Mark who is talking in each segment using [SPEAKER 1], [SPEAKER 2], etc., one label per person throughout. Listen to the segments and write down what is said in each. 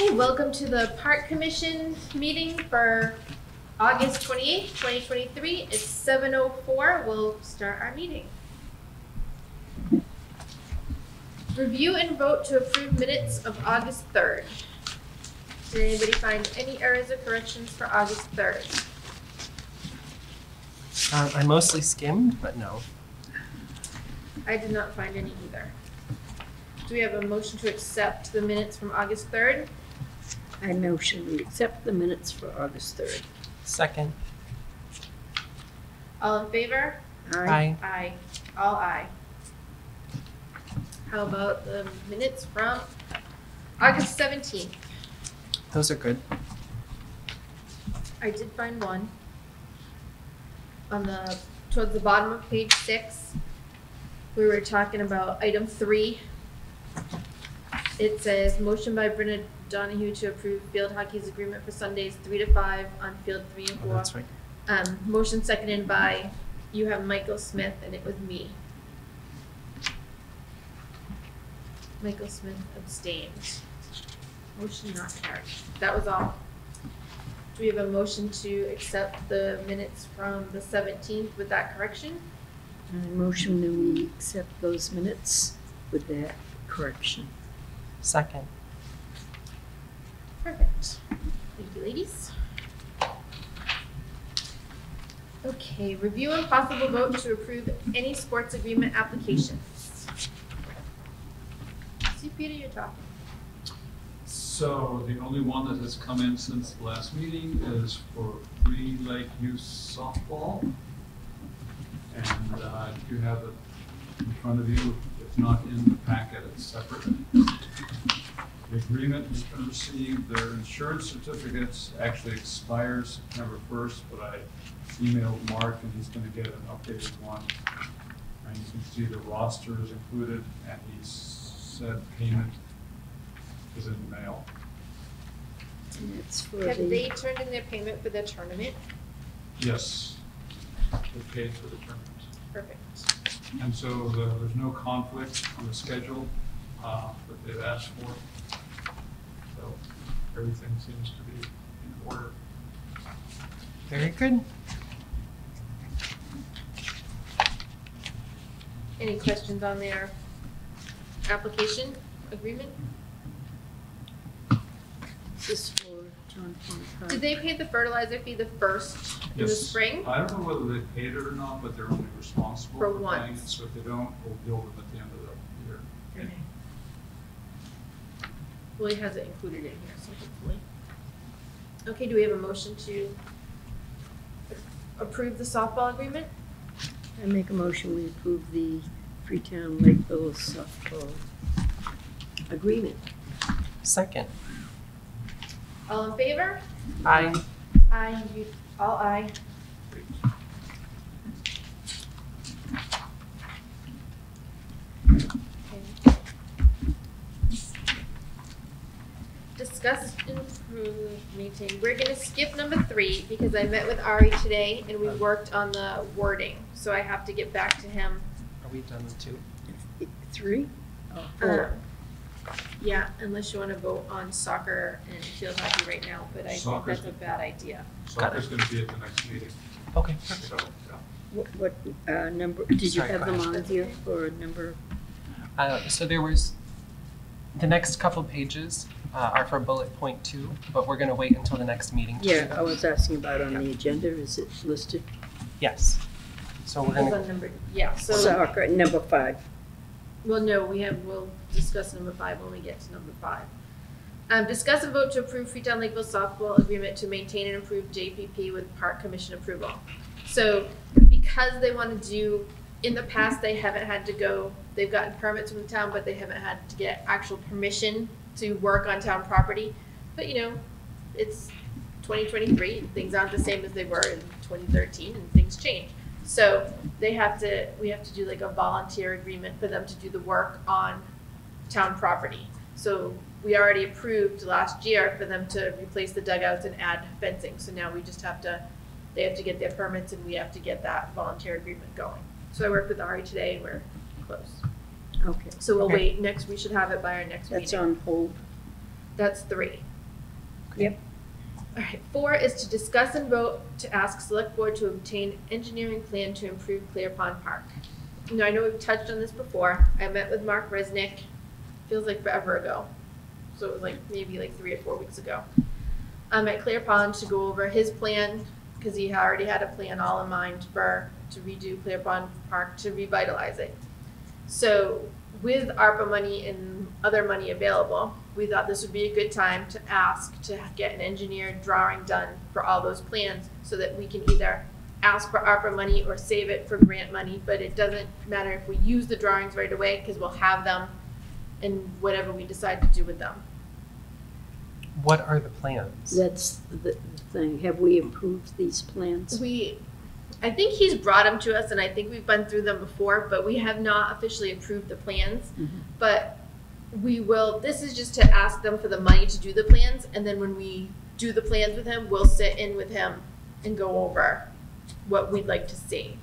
[SPEAKER 1] Okay, welcome to the Park Commission meeting for August 28th, 2023. It's 7:04. We'll start our meeting. Review and vote to approve minutes of August 3rd. Did anybody find any errors or corrections for August 3rd?
[SPEAKER 2] I mostly skimmed, but no.
[SPEAKER 1] I did not find any either. Do we have a motion to accept the minutes from August 3rd?
[SPEAKER 3] I motion we accept the minutes for August 3rd.
[SPEAKER 2] Second.
[SPEAKER 1] All in favor?
[SPEAKER 2] Aye.
[SPEAKER 1] Aye. All aye. How about the minutes from August 17th?
[SPEAKER 2] Those are good.
[SPEAKER 1] I did find one. Towards the bottom of page 6, we were talking about item 3. It says, motion by Brenna Donahue to approve field hockey's agreement for Sundays 3 to 5 on field 3 and 4.
[SPEAKER 2] Oh, that's right.
[SPEAKER 1] Motion seconded by, you have Michael Smith, and it was me. Michael Smith abstained. Motion not carried. That was all. Do we have a motion to accept the minutes from the 17th with that correction?
[SPEAKER 3] I motion that we accept those minutes with that correction.
[SPEAKER 2] Second.
[SPEAKER 1] Perfect. Thank you, ladies. Okay, review and possible vote to approve any sports agreement applications. See, Peter, you're talking.
[SPEAKER 4] So the only one that has come in since the last meeting is for Free Lake Youth Softball. And you have it in front of you. If not in the packet, it's separate. The agreement has been received. Their insurance certificates actually expire September 1st, but I emailed Mark and he's going to get an updated one. And you can see the roster is included, and he said payment is in the mail.
[SPEAKER 3] And it's for
[SPEAKER 1] Have
[SPEAKER 3] the,
[SPEAKER 1] they turned in their payment for the tournament?
[SPEAKER 4] Yes, they paid for the tournament.
[SPEAKER 1] Perfect.
[SPEAKER 4] And so there's no conflict on the schedule that they've asked for. So everything seems to be in order.
[SPEAKER 2] Very good.
[SPEAKER 1] Any questions on their application agreement?
[SPEAKER 3] this for John Pond Park.
[SPEAKER 1] Did they pay the fertilizer fee the first in the
[SPEAKER 4] Yes.
[SPEAKER 1] spring?
[SPEAKER 4] I don't know whether they paid it or not, but they're only responsible
[SPEAKER 1] For
[SPEAKER 4] for paying it.
[SPEAKER 1] once.
[SPEAKER 4] So if they don't, we'll bill them at the end of the year.
[SPEAKER 1] Okay. Well, he has it included in here, so hopefully. Okay, do we have a motion to approve the softball agreement?
[SPEAKER 3] I make a motion we approve the Freetown Lakeville softball agreement.
[SPEAKER 2] Second.
[SPEAKER 1] All in favor?
[SPEAKER 2] Aye.
[SPEAKER 1] Aye, all aye. Okay. Discuss, improve, maintain. We're gonna skip number 3 because I met with Ari today and we worked on the wording. So I have to get back to him.
[SPEAKER 2] Are we done with 2?
[SPEAKER 3] 3? Oh, 4.
[SPEAKER 1] Yeah, unless you wanna vote on soccer and field hockey right now, but I think
[SPEAKER 4] Soccer's-
[SPEAKER 1] that's a bad idea.
[SPEAKER 4] Soccer's going to be at the next meeting.
[SPEAKER 2] Okay,
[SPEAKER 4] So,
[SPEAKER 2] perfect.
[SPEAKER 4] yeah.
[SPEAKER 3] What number, did you
[SPEAKER 2] Sorry,
[SPEAKER 3] have
[SPEAKER 2] go
[SPEAKER 3] them
[SPEAKER 2] ahead.
[SPEAKER 3] on here for number?
[SPEAKER 2] So there was, the next couple pages are for bullet point 2, but we're going to wait until the next meeting to do
[SPEAKER 3] Yeah, I
[SPEAKER 2] them.
[SPEAKER 3] was asking about on the agenda, is it listed?
[SPEAKER 2] Yes. So we're going
[SPEAKER 1] It's
[SPEAKER 2] to,
[SPEAKER 1] on number, yeah, so.
[SPEAKER 3] Soccer, number 5.
[SPEAKER 1] Well, no, we'll discuss number 5 when we get to number 5. Discuss and vote to approve Freetown Lakeville softball agreement to maintain and improve JPP with Park Commission approval. So because they want to do, in the past, they haven't had to go, they've gotten permits from the town, but they haven't had to get actual permission to work on town property. But you know, it's 2023, and things aren't the same as they were in 2013, and things change. So we have to do like a volunteer agreement for them to do the work on town property. So we already approved last year for them to replace the dugouts and add fencing. So now we just they have to get their permits and we have to get that volunteer agreement going. So I worked with Ari today and we're close.
[SPEAKER 3] Okay,
[SPEAKER 1] So we'll
[SPEAKER 2] Okay.
[SPEAKER 1] wait, we should have it by our next meeting.
[SPEAKER 3] that's on hold.
[SPEAKER 1] That's 3.
[SPEAKER 3] Yep.
[SPEAKER 1] All right, 4 is to discuss and vote to ask select board to obtain engineering plan to improve Clear Pond Park. Now, I know we've touched on this before. I met with Mark Resnick, feels like forever ago. So it was like maybe like 3 or 4 weeks ago. At Clear Pond to go over his plan, because he already had a plan all in mind to redo Clear Pond Park, to revitalize it. So with ARPA money and other money available, we thought this would be a good time to ask to get an engineered drawing done for all those plans so that we can either ask for ARPA money or save it for grant money, but it doesn't matter if we use the drawings right away because we'll have them in whatever we decide to do with them.
[SPEAKER 2] What are the plans?
[SPEAKER 3] That's the thing. Have we approved these plans?
[SPEAKER 1] I think he's brought them to us and I think we've been through them before, but we have not officially approved the plans.
[SPEAKER 3] Mhm.
[SPEAKER 1] But we will, this is just to ask them for the money to do the plans, and then when we do the plans with him, we'll sit in with him and go over what we'd like to see.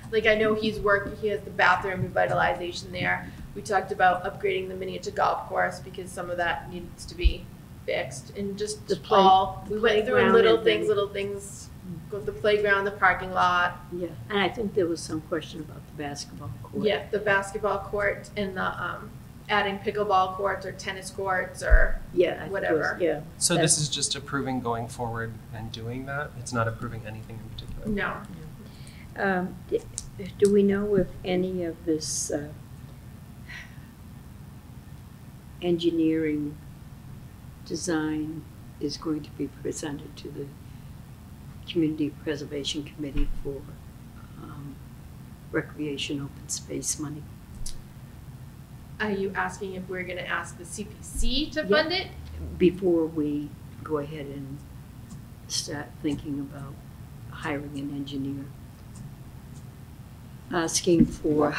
[SPEAKER 1] Like, I know he has the bathroom revitalization there. We talked about upgrading the miniature golf course because some of that needs to be fixed, and just we went through
[SPEAKER 3] playground
[SPEAKER 1] little
[SPEAKER 3] and
[SPEAKER 1] things, go to the playground, the parking lot.
[SPEAKER 3] Yeah, and I think there was some question about the basketball court.
[SPEAKER 1] Yeah, the basketball court and the, adding pickleball courts or tennis courts or
[SPEAKER 3] Yeah, I think it was-
[SPEAKER 1] whatever.
[SPEAKER 3] Yeah.
[SPEAKER 2] So this is just approving going forward and doing that? It's not approving anything in particular?
[SPEAKER 1] no.
[SPEAKER 3] Do we know if any of this engineering design is going to be presented to the Community Preservation Committee for recreation open space money?
[SPEAKER 1] Are you asking if we're gonna ask the CPC to
[SPEAKER 3] Yeah.
[SPEAKER 1] fund it?
[SPEAKER 3] Before we go ahead and start thinking about hiring an engineer. Asking for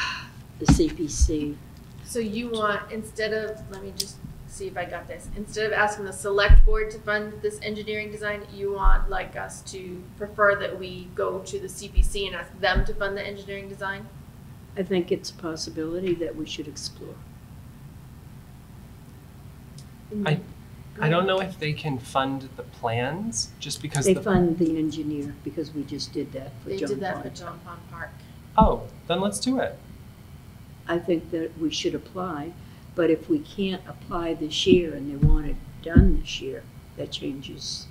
[SPEAKER 3] the CPC.
[SPEAKER 1] So you want, instead of, let me just see if I got this, instead of asking the select board to fund this engineering design, you want like us to prefer that we go to the CPC and ask them to fund the engineering design?
[SPEAKER 3] I think it's a possibility that we should explore.
[SPEAKER 2] I don't know if they can fund the plans, just because
[SPEAKER 3] They
[SPEAKER 2] the.
[SPEAKER 3] fund the engineer because we just did that for
[SPEAKER 1] They
[SPEAKER 3] John
[SPEAKER 1] did that for
[SPEAKER 3] Pond.
[SPEAKER 1] John Pond Park.
[SPEAKER 2] Oh, then let's do it.
[SPEAKER 3] I think that we should apply, but if we can't apply this year and they want it done this year, that changes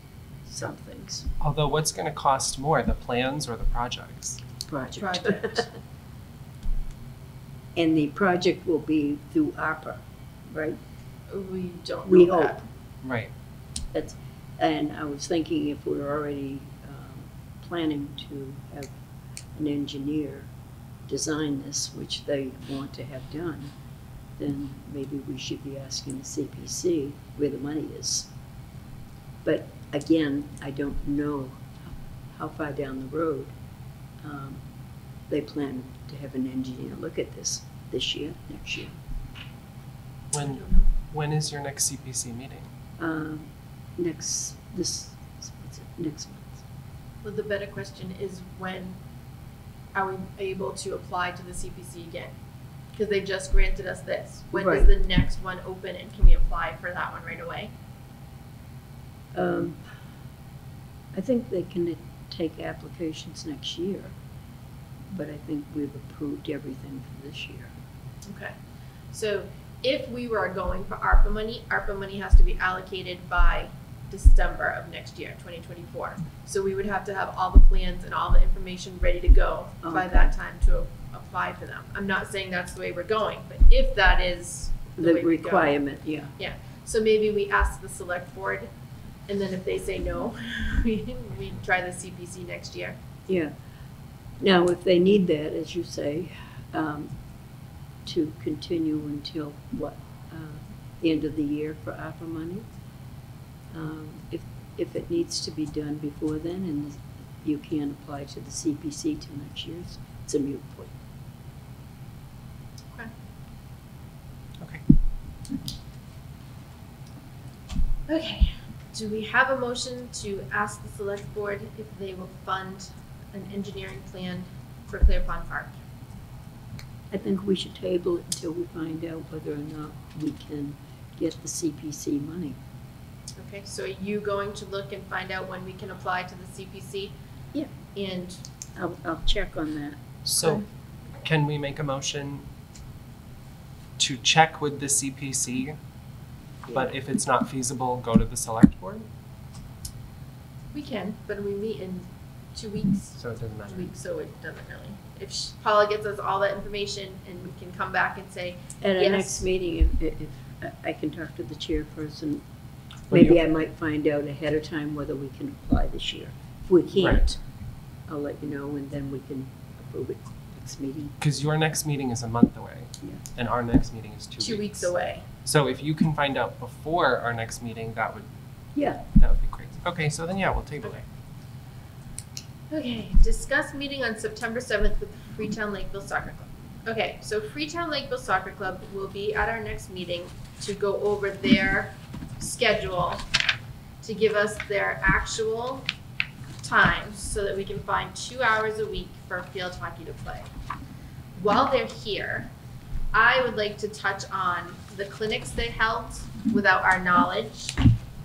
[SPEAKER 3] some things.
[SPEAKER 2] Although what's gonna cost more, the plans or the projects?
[SPEAKER 1] Project.
[SPEAKER 3] And the project will be through ARPA, right?
[SPEAKER 1] We don't
[SPEAKER 3] We
[SPEAKER 1] know that.
[SPEAKER 3] hope.
[SPEAKER 2] Right.
[SPEAKER 3] That's, and I was thinking if we're already planning to have an engineer design this, which they want to have done, then maybe we should be asking the CPC where the money is. But again, I don't know how far down the road they plan to have an engineer look at this year, next year.
[SPEAKER 2] When is your next CPC meeting?
[SPEAKER 3] Next month.
[SPEAKER 1] Well, the better question is when are we able to apply to the CPC again? Because they just granted us this. When does
[SPEAKER 3] Right.
[SPEAKER 1] the next one open and can we apply for that one right away?
[SPEAKER 3] I think they can take applications next year, but I think we've approved everything for this year.
[SPEAKER 1] Okay. So if we were going for ARPA money has to be allocated by December of next year, 2024. So we would have to have all the plans and all the information ready to go by
[SPEAKER 3] Okay.
[SPEAKER 1] that time to apply for them. I'm not saying that's the way we're going, but if that is the
[SPEAKER 3] The
[SPEAKER 1] way we go.
[SPEAKER 3] requirement, yeah.
[SPEAKER 1] So maybe we ask the select board, and then if they say no, we try the CPC next year.
[SPEAKER 3] Yeah. Now, if they need that, as you say, to continue until the end of the year for ARPA money, if it needs to be done before then and you can't apply to the CPC till next year, it's a moot point.
[SPEAKER 1] Okay.
[SPEAKER 2] Okay.
[SPEAKER 1] Okay. Do we have a motion to ask the select board if they will fund an engineering plan for Clear Pond Park?
[SPEAKER 3] I think we should table it until we find out whether or not we can get the CPC money.
[SPEAKER 1] Okay, so are you going to look and find out when we can apply to the CPC?
[SPEAKER 3] Yeah.
[SPEAKER 1] And,
[SPEAKER 3] I'll check on that.
[SPEAKER 2] So can we make a motion to check with the CPC, but if it's not feasible, go to the select board?
[SPEAKER 1] we can, but we meet in 2 weeks.
[SPEAKER 2] So it doesn't matter.
[SPEAKER 1] So it doesn't really. If Paula gets us all that information and we can come back and say,
[SPEAKER 3] At our
[SPEAKER 1] Yes.
[SPEAKER 3] next meeting, if I can talk to the chairperson,
[SPEAKER 2] Will
[SPEAKER 3] maybe
[SPEAKER 2] you-
[SPEAKER 3] I might find out ahead of time whether we can apply this year. If we can't,
[SPEAKER 2] Right.
[SPEAKER 3] I'll let you know, and then we can approve it next meeting.
[SPEAKER 2] Because your next meeting is a month away,
[SPEAKER 3] Yeah.
[SPEAKER 2] and our next meeting is 2 weeks.
[SPEAKER 1] 2 weeks away.
[SPEAKER 2] So if you can find out before our next meeting, that would
[SPEAKER 3] Yeah,
[SPEAKER 2] be great. Okay, so then yeah, we'll table it.
[SPEAKER 1] Okay, discuss meeting on September 7th with the Freetown Lakeville Soccer Club. Okay, so Freetown Lakeville Soccer Club will be at our next meeting to go over their schedule, to give us their actual times so that we can find 2 hours a week for field hockey to play. While they're here, I would like to touch on the clinics they held without our knowledge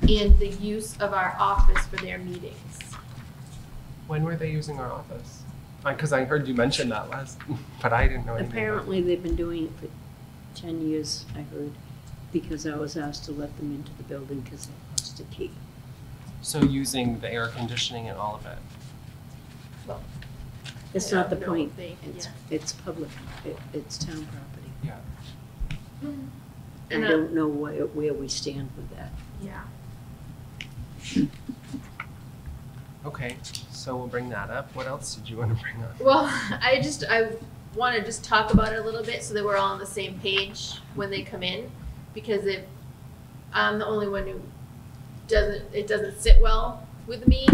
[SPEAKER 1] and the use of our office for their meetings.
[SPEAKER 2] When were they using our office? Because I heard you mention that last, but I didn't know anything about it.
[SPEAKER 3] apparently they've been doing it for 10 years, I heard, because I was asked to let them into the building because they lost a key.
[SPEAKER 2] So using the air conditioning and all of it.
[SPEAKER 3] It's
[SPEAKER 1] I
[SPEAKER 3] not the
[SPEAKER 1] don't know
[SPEAKER 3] point.
[SPEAKER 1] if they-
[SPEAKER 3] It's public, it's town property.
[SPEAKER 2] Yeah.
[SPEAKER 3] I
[SPEAKER 1] And,
[SPEAKER 3] don't know where we stand with that.
[SPEAKER 1] yeah.
[SPEAKER 2] Okay, so we'll bring that up. What else did you want to bring up?
[SPEAKER 1] Well, I want to just talk about it a little bit so that we're all on the same page when they come in, because if I'm the only one who it doesn't sit well with me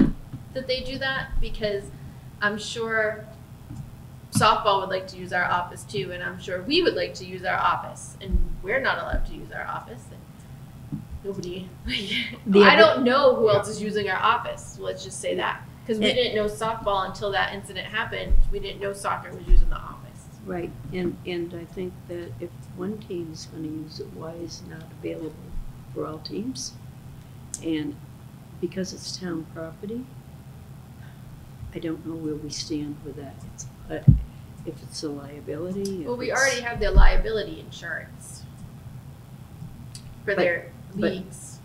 [SPEAKER 1] that they do that, because I'm sure softball would like to use our office too, and I'm sure we would like to use our office, and we're not allowed to use our office. And nobody, I don't know who else is using our office. Let's just say that. Because we didn't know softball until that incident happened. We didn't know soccer was using the office.
[SPEAKER 3] Right, and I think that if one team is gonna use it, why is it not available for all teams? And because it's town property, I don't know where we stand with that. If it's a liability.
[SPEAKER 1] Well, we
[SPEAKER 3] if it's-
[SPEAKER 1] already have their liability insurance for their
[SPEAKER 3] but-
[SPEAKER 1] leagues.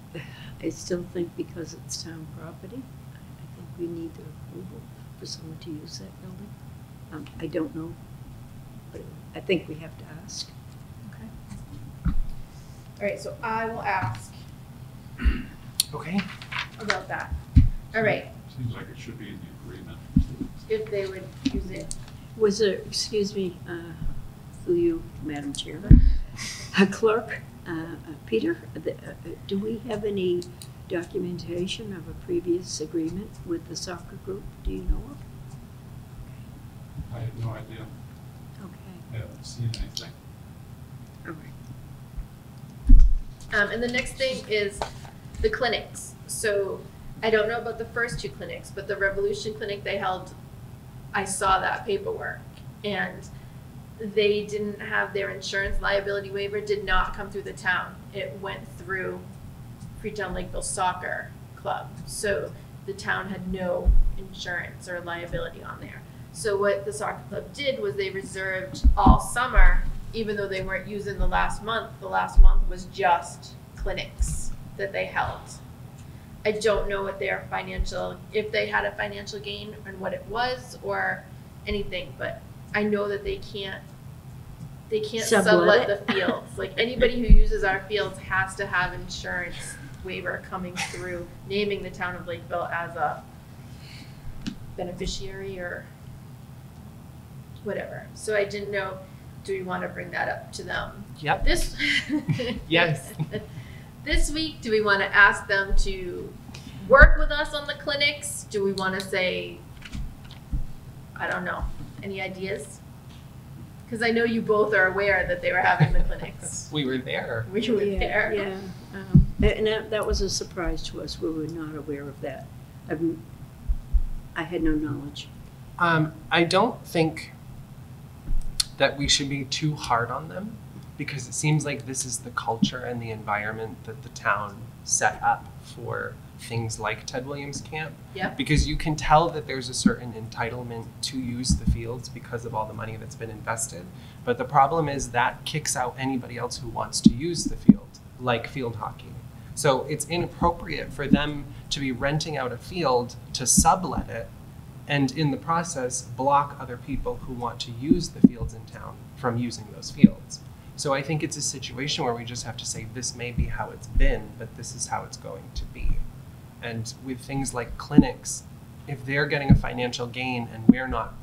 [SPEAKER 3] I still think because it's town property, I think we need the approval for someone to use that building. I don't know, but I think we have to ask.
[SPEAKER 1] Okay. All right, so I will ask
[SPEAKER 2] Okay.
[SPEAKER 1] about that. All right,
[SPEAKER 4] Seems like it should be in the agreement.
[SPEAKER 1] if they would use it.
[SPEAKER 3] Was there, excuse me, through you, Madam Chair, Clerk, Peter, do we have any documentation of a previous agreement with the soccer group? Do you know of?
[SPEAKER 4] I have no idea.
[SPEAKER 3] Okay,
[SPEAKER 4] I haven't seen anything.
[SPEAKER 3] all right.
[SPEAKER 1] And the next thing is the clinics. So I don't know about the first 2 clinics, but the Revolution Clinic they held, I saw that paperwork. And they didn't have their insurance liability waiver, did not come through the town. It went through Freetown Lakeville Soccer Club. So the town had no insurance or liability on there. So what the soccer club did was they reserved all summer, even though they weren't using the last month was just clinics that they held. I don't know what their if they had a financial gain and what it was or anything, but I know that they can't sublet the fields. Like anybody who uses our fields has to have insurance waiver coming through, naming the town of Lakeville as a beneficiary or whatever. So I didn't know, do we want to bring that up to them?
[SPEAKER 2] Yep.
[SPEAKER 1] This
[SPEAKER 2] Yes.
[SPEAKER 1] This week, do we want to ask them to work with us on the clinics? Do we want to say, I don't know, any ideas? Because I know you both are aware that they were having the clinics.
[SPEAKER 2] We were there.
[SPEAKER 1] We were there.
[SPEAKER 3] Yeah, and that was a surprise to us. We were not aware of that. I had no knowledge.
[SPEAKER 2] I don't think that we should be too hard on them because it seems like this is the culture and the environment that the town set up for things like Ted Williams Camp.
[SPEAKER 1] Yep.
[SPEAKER 2] Because you can tell that there's a certain entitlement to use the fields because of all the money that's been invested. But the problem is that kicks out anybody else who wants to use the field, like field hockey. So it's inappropriate for them to be renting out a field to sublet it and in the process block other people who want to use the fields in town from using those fields. So I think it's a situation where we just have to say this may be how it's been, but this is how it's going to be. And with things like clinics, if they're getting a financial gain and we're not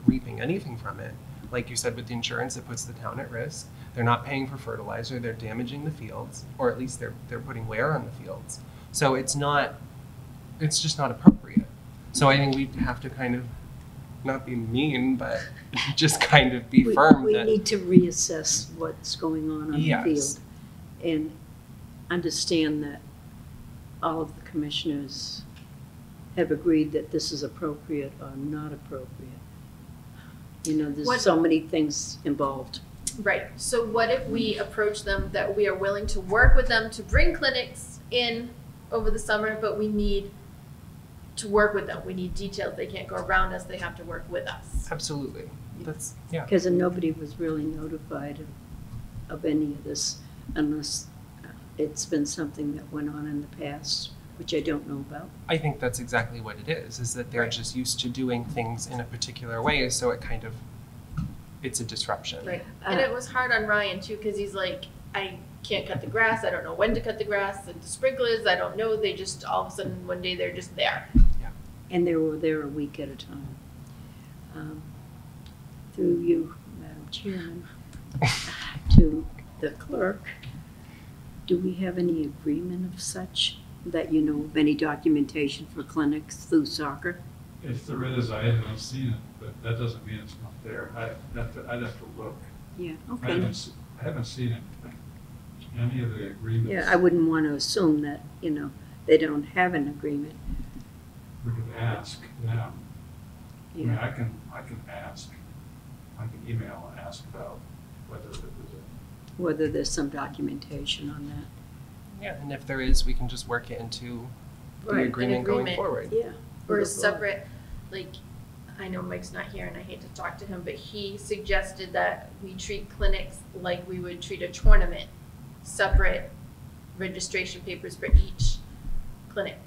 [SPEAKER 2] reaping anything from it, like you said with the insurance, it puts the town at risk. They're not paying for fertilizer, they're damaging the fields, or at least they're putting wear on the fields. So it's just not appropriate. So I think we have to kind of not be mean, but just kind of be firm
[SPEAKER 3] We
[SPEAKER 2] that
[SPEAKER 3] need to reassess what's going on the
[SPEAKER 2] Yes.
[SPEAKER 3] field and understand that all of the commissioners have agreed that this is appropriate or not appropriate. You know, there's
[SPEAKER 1] What-
[SPEAKER 3] so many things involved.
[SPEAKER 1] Right. So what if we approach them that we are willing to work with them to bring clinics in over the summer, but we need to work with them. We need details. They can't go around us. They have to work with us.
[SPEAKER 2] absolutely. That's yeah.
[SPEAKER 3] Because nobody was really notified of any of this unless it's been something that went on in the past, which I don't know about.
[SPEAKER 2] I think that's exactly what it is that they're
[SPEAKER 1] Right.
[SPEAKER 2] just used to doing things in a particular way, so it's a disruption.
[SPEAKER 1] Right. And it was hard on Ryan too, because he's like, I can't cut the grass. I don't know when to cut the grass. And the sprinklers, I don't know. They just all of a sudden one day they're just there.
[SPEAKER 3] And they were there a week at a time. Through you, Madam Chairman, to the clerk, do we have any agreement of such that you know of any documentation for clinics through soccer?
[SPEAKER 4] If there is, I haven't seen it, but that doesn't mean it's not there. I'd have to look.
[SPEAKER 3] Yeah,
[SPEAKER 4] I
[SPEAKER 3] okay.
[SPEAKER 4] haven't seen it, any of the agreements.
[SPEAKER 3] Yeah, I wouldn't want to assume that, you know, they don't have an agreement.
[SPEAKER 4] We could ask them. I mean,
[SPEAKER 3] Yeah,
[SPEAKER 4] I can ask, I can email and ask about whether it was
[SPEAKER 3] whether there's some documentation on that.
[SPEAKER 2] Yeah, and if there is, we can just work it into the
[SPEAKER 3] Right, an
[SPEAKER 2] agreement going
[SPEAKER 1] agreement.
[SPEAKER 2] forward.
[SPEAKER 3] Yeah.
[SPEAKER 1] Or a separate, like, I know Mike's not here and I hate to talk to him, but he suggested that we treat clinics like we would treat a tournament. Separate registration papers for each clinic.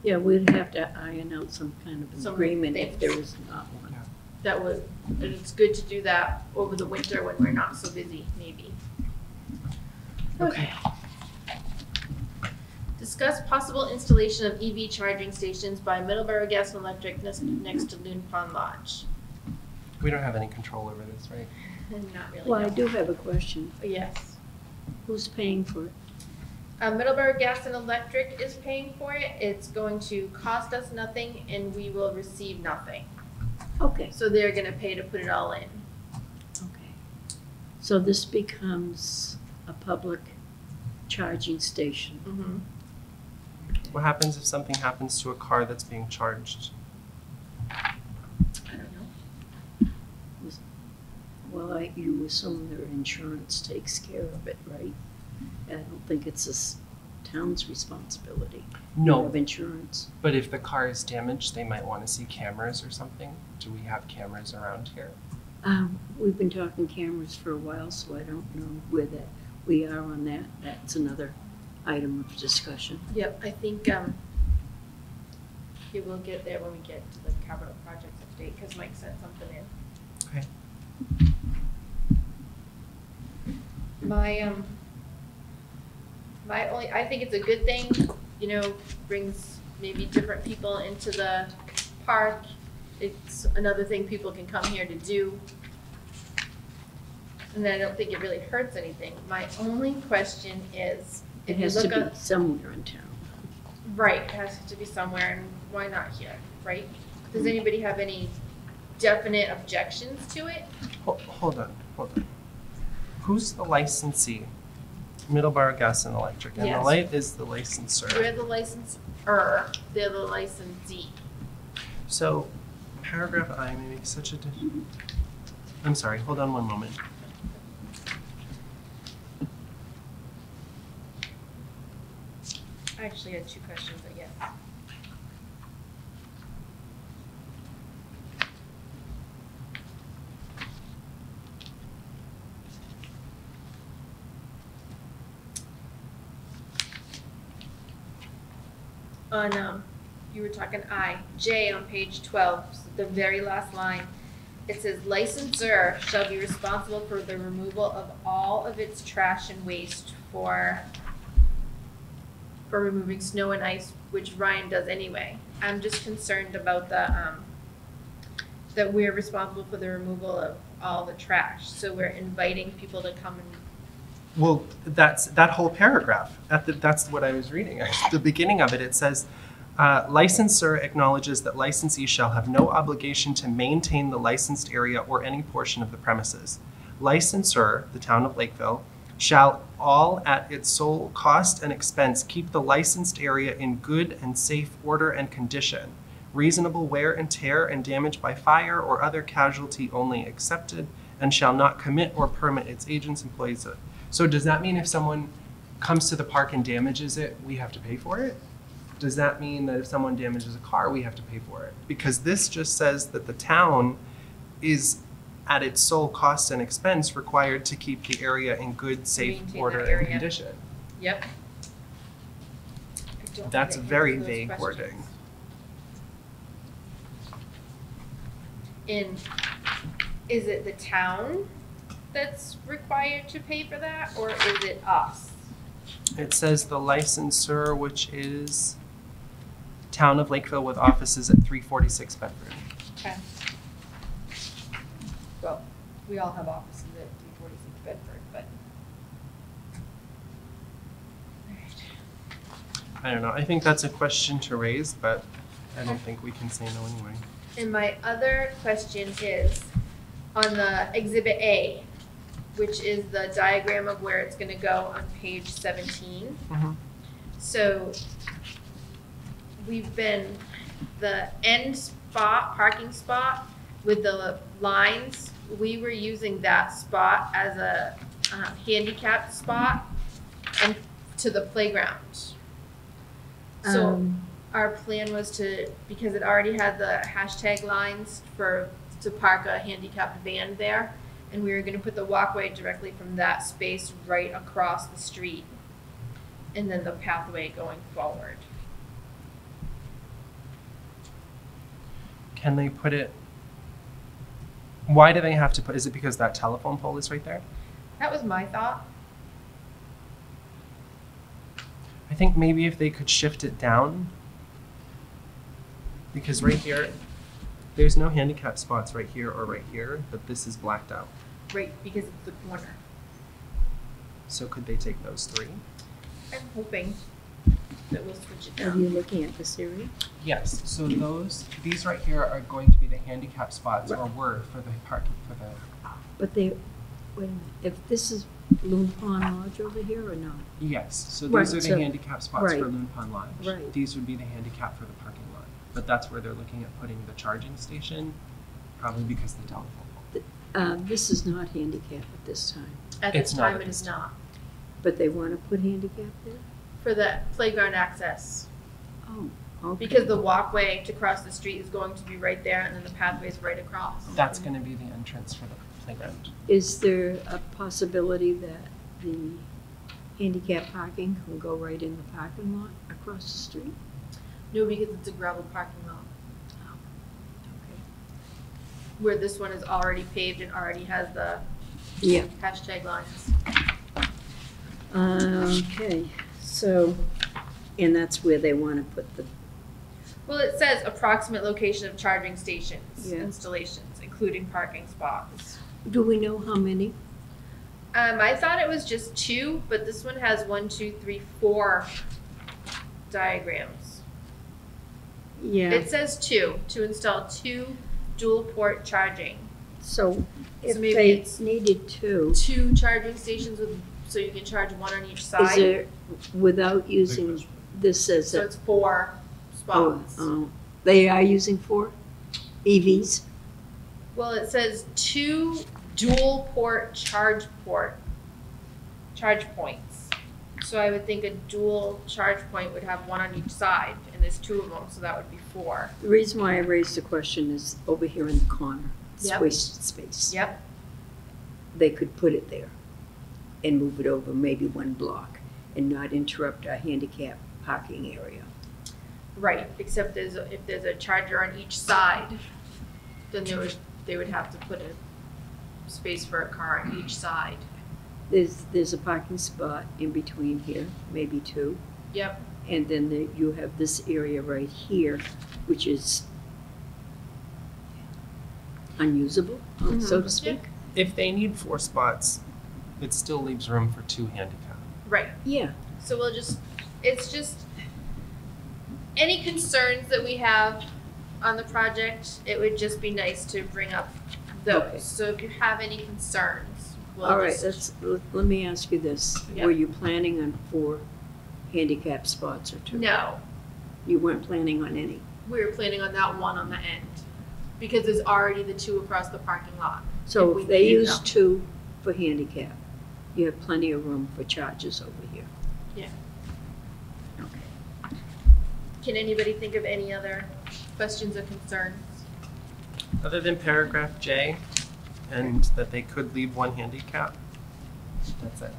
[SPEAKER 3] Yeah, we'd have to iron out some kind of
[SPEAKER 1] Some
[SPEAKER 3] agreement if
[SPEAKER 1] things.
[SPEAKER 3] there is not one.
[SPEAKER 1] That was, and it's good to do that over the winter when we're not so busy, maybe. Okay. Discuss possible installation of EV charging stations by Middleborough Gas and Electric next to Loon Pond Lodge.
[SPEAKER 2] We don't have any control over this, right?
[SPEAKER 1] Not really,
[SPEAKER 3] Well, I
[SPEAKER 1] no.
[SPEAKER 3] do have a question.
[SPEAKER 1] Yes.
[SPEAKER 3] Who's paying for it?
[SPEAKER 1] Middleborough Gas and Electric is paying for it. It's going to cost us nothing and we will receive nothing.
[SPEAKER 3] Okay,
[SPEAKER 1] So they're gonna pay to put it all in.
[SPEAKER 3] okay. So this becomes a public charging station.
[SPEAKER 1] Mm-hmm.
[SPEAKER 2] What happens if something happens to a car that's being charged?
[SPEAKER 1] I don't know.
[SPEAKER 3] Well, you assume their insurance takes care of it, right? I don't think it's this town's responsibility.
[SPEAKER 2] No,
[SPEAKER 3] Of insurance.
[SPEAKER 2] but if the car is damaged, they might want to see cameras or something. Do we have cameras around here?
[SPEAKER 3] We've been talking cameras for a while, so I don't know where that we are on that. That's another item of discussion.
[SPEAKER 1] Yep, I think, we will get there when we get to the capital projects update, because Mike sent something in.
[SPEAKER 2] Okay.
[SPEAKER 1] My only, I think it's a good thing, you know, brings maybe different people into the park. It's another thing people can come here to do. And I don't think it really hurts anything. My only question is,
[SPEAKER 3] It
[SPEAKER 1] if you
[SPEAKER 3] has to
[SPEAKER 1] look
[SPEAKER 3] be
[SPEAKER 1] up,
[SPEAKER 3] somewhere in town.
[SPEAKER 1] right, it has to be somewhere, and why not here, right? Does anybody have any definite objections to it?
[SPEAKER 2] Hold on. Who's the licensee? Middleborough Gas and Electric, and the
[SPEAKER 1] Yes.
[SPEAKER 2] light is the licensor.
[SPEAKER 1] We're the licensor, they're the licensee.
[SPEAKER 2] So, paragraph I may make such a I'm sorry, hold on one moment.
[SPEAKER 1] I actually had two questions, but yes. On, you were talking J on page 12, so the very last line. It says licensor shall be responsible for the removal of all of its trash and waste for removing snow and ice, which Ryan does anyway. I'm just concerned about the, that we're responsible for the removal of all the trash. So we're inviting people to come and,
[SPEAKER 2] Well, that's that whole paragraph. That's what I was reading. At the beginning of it, it says, licensor acknowledges that licensee shall have no obligation to maintain the licensed area or any portion of the premises. Licensor, the town of Lakeville, shall all at its sole cost and expense keep the licensed area in good and safe order and condition. Reasonable wear and tear and damage by fire or other casualty only accepted, and shall not commit or permit its agents, employees. So does that mean if someone comes to the park and damages it, we have to pay for it? Does that mean that if someone damages a car, we have to pay for it? Because this just says that the town is at its sole cost and expense required to keep the area in good, safe
[SPEAKER 1] Maintain
[SPEAKER 2] order
[SPEAKER 1] that area.
[SPEAKER 2] and condition.
[SPEAKER 1] yep. I don't
[SPEAKER 2] That's
[SPEAKER 1] think I
[SPEAKER 2] very
[SPEAKER 1] answered those
[SPEAKER 2] vague
[SPEAKER 1] questions.
[SPEAKER 2] wording.
[SPEAKER 1] Is it the town that's required to pay for that, or is it us?
[SPEAKER 2] It says the licensor, which is Town of Lakeville with offices at 346 Bedford.
[SPEAKER 1] Okay. Well, we all have offices at 346 Bedford, but. Alright.
[SPEAKER 2] I don't know. I think that's a question to raise, but I don't think we can say no anyway.
[SPEAKER 1] And my other question is on the Exhibit A, which is the diagram of where it's gonna go on page 17.
[SPEAKER 2] Mhm.
[SPEAKER 1] So we've been, the end spot, parking spot with the lines, we were using that spot as a handicapped spot and to the playground. So our plan was to, because it already had the hashtag lines to park a handicapped van there, and we were gonna put the walkway directly from that space right across the street, and then the pathway going forward.
[SPEAKER 2] Can they put it? Why do they have to put? Is it because that telephone pole is right there?
[SPEAKER 1] That was my thought.
[SPEAKER 2] I think maybe if they could shift it down, because right here, there's no handicap spots right here or right here, but this is blacked out.
[SPEAKER 1] Right, because it's the corner.
[SPEAKER 2] So could they take those three?
[SPEAKER 1] I'm hoping that we'll switch it
[SPEAKER 3] Are
[SPEAKER 1] down.
[SPEAKER 3] you looking at this area?
[SPEAKER 2] Yes. So these right here are going to be the handicap spots, or were for the parking for the.
[SPEAKER 3] But they, wait a minute, if this is Loon Pond Lodge over here or not?
[SPEAKER 2] Yes. So
[SPEAKER 3] Right,
[SPEAKER 2] these are the
[SPEAKER 3] so-
[SPEAKER 2] handicap spots
[SPEAKER 3] right.
[SPEAKER 2] for Loon Pond Lodge.
[SPEAKER 3] Right.
[SPEAKER 2] These would be the handicap for the parking lot, but that's where they're looking at putting the charging station, probably because the telephone pole.
[SPEAKER 3] This is not handicap at this time,
[SPEAKER 1] At
[SPEAKER 2] It's
[SPEAKER 1] this
[SPEAKER 2] not
[SPEAKER 1] time,
[SPEAKER 2] at
[SPEAKER 1] it
[SPEAKER 2] this
[SPEAKER 1] is
[SPEAKER 2] time.
[SPEAKER 1] not.
[SPEAKER 3] but they want to put handicap there?
[SPEAKER 1] For the playground access.
[SPEAKER 3] Oh, okay.
[SPEAKER 1] Because the walkway to cross the street is going to be right there, and then the pathway's right across.
[SPEAKER 2] That's going to be the entrance for the playground.
[SPEAKER 3] Is there a possibility that the handicap parking can go right in the parking lot across the street?
[SPEAKER 1] No, because it's a gravel parking lot.
[SPEAKER 3] Okay.
[SPEAKER 1] Where this one is already paved and already has the
[SPEAKER 3] Yeah.
[SPEAKER 1] hashtag lines.
[SPEAKER 3] Okay, so, and that's where they want to put the,
[SPEAKER 1] Well, it says approximate location of charging stations,
[SPEAKER 3] Yeah.
[SPEAKER 1] installations, including parking spots.
[SPEAKER 3] do we know how many?
[SPEAKER 1] I thought it was just 2, but this one has 1, 2, 3, 4 diagrams.
[SPEAKER 3] Yeah,
[SPEAKER 1] It says 2, to install 2 dual port charging.
[SPEAKER 3] so if
[SPEAKER 1] maybe
[SPEAKER 3] they
[SPEAKER 1] it's-
[SPEAKER 3] needed two,
[SPEAKER 1] 2 charging stations with, so you can charge 1 on each
[SPEAKER 3] is
[SPEAKER 1] side.
[SPEAKER 3] there, without using, this as
[SPEAKER 1] So
[SPEAKER 3] a,
[SPEAKER 1] it's 4 spots.
[SPEAKER 3] they are using 4 EVs?
[SPEAKER 1] Well, it says 2 dual port charge points. So I would think a dual charge point would have one on each side, and there's 2 of them, so that would be 4.
[SPEAKER 3] The reason why I raised the question is over here in the corner, it's
[SPEAKER 1] Yep.
[SPEAKER 3] wasted space.
[SPEAKER 1] Yep.
[SPEAKER 3] They could put it there and move it over maybe 1 block and not interrupt our handicap parking area.
[SPEAKER 1] Right, except if there's a charger on each side, then they would have to put a space for a car on each side.
[SPEAKER 3] There's a parking spot in between here, maybe 2.
[SPEAKER 1] Yep.
[SPEAKER 3] And then you have this area right here, which is unusable, so to speak.
[SPEAKER 2] If they need 4 spots, it still leaves room for 2 handicap.
[SPEAKER 1] Right.
[SPEAKER 3] Yeah.
[SPEAKER 1] So it's just, any concerns that we have on the project, it would just be nice to bring up those.
[SPEAKER 3] Okay.
[SPEAKER 1] So if you have any concerns, we'll
[SPEAKER 3] All right,
[SPEAKER 1] just-
[SPEAKER 3] let me ask you this.
[SPEAKER 1] Yeah.
[SPEAKER 3] Were you planning on 4 handicap spots or 2?
[SPEAKER 1] No,
[SPEAKER 3] You weren't planning on any?
[SPEAKER 1] we were planning on that one on the end, because there's already the 2 across the parking lot.
[SPEAKER 3] So
[SPEAKER 1] If
[SPEAKER 3] if
[SPEAKER 1] we
[SPEAKER 3] they
[SPEAKER 1] need
[SPEAKER 3] use
[SPEAKER 1] them.
[SPEAKER 3] 2 for handicap, you have plenty of room for charges over here.
[SPEAKER 1] Yeah.
[SPEAKER 3] Okay.
[SPEAKER 1] Can anybody think of any other questions or concerns?
[SPEAKER 2] Other than paragraph J, and that they could leave 1 handicap, that's it.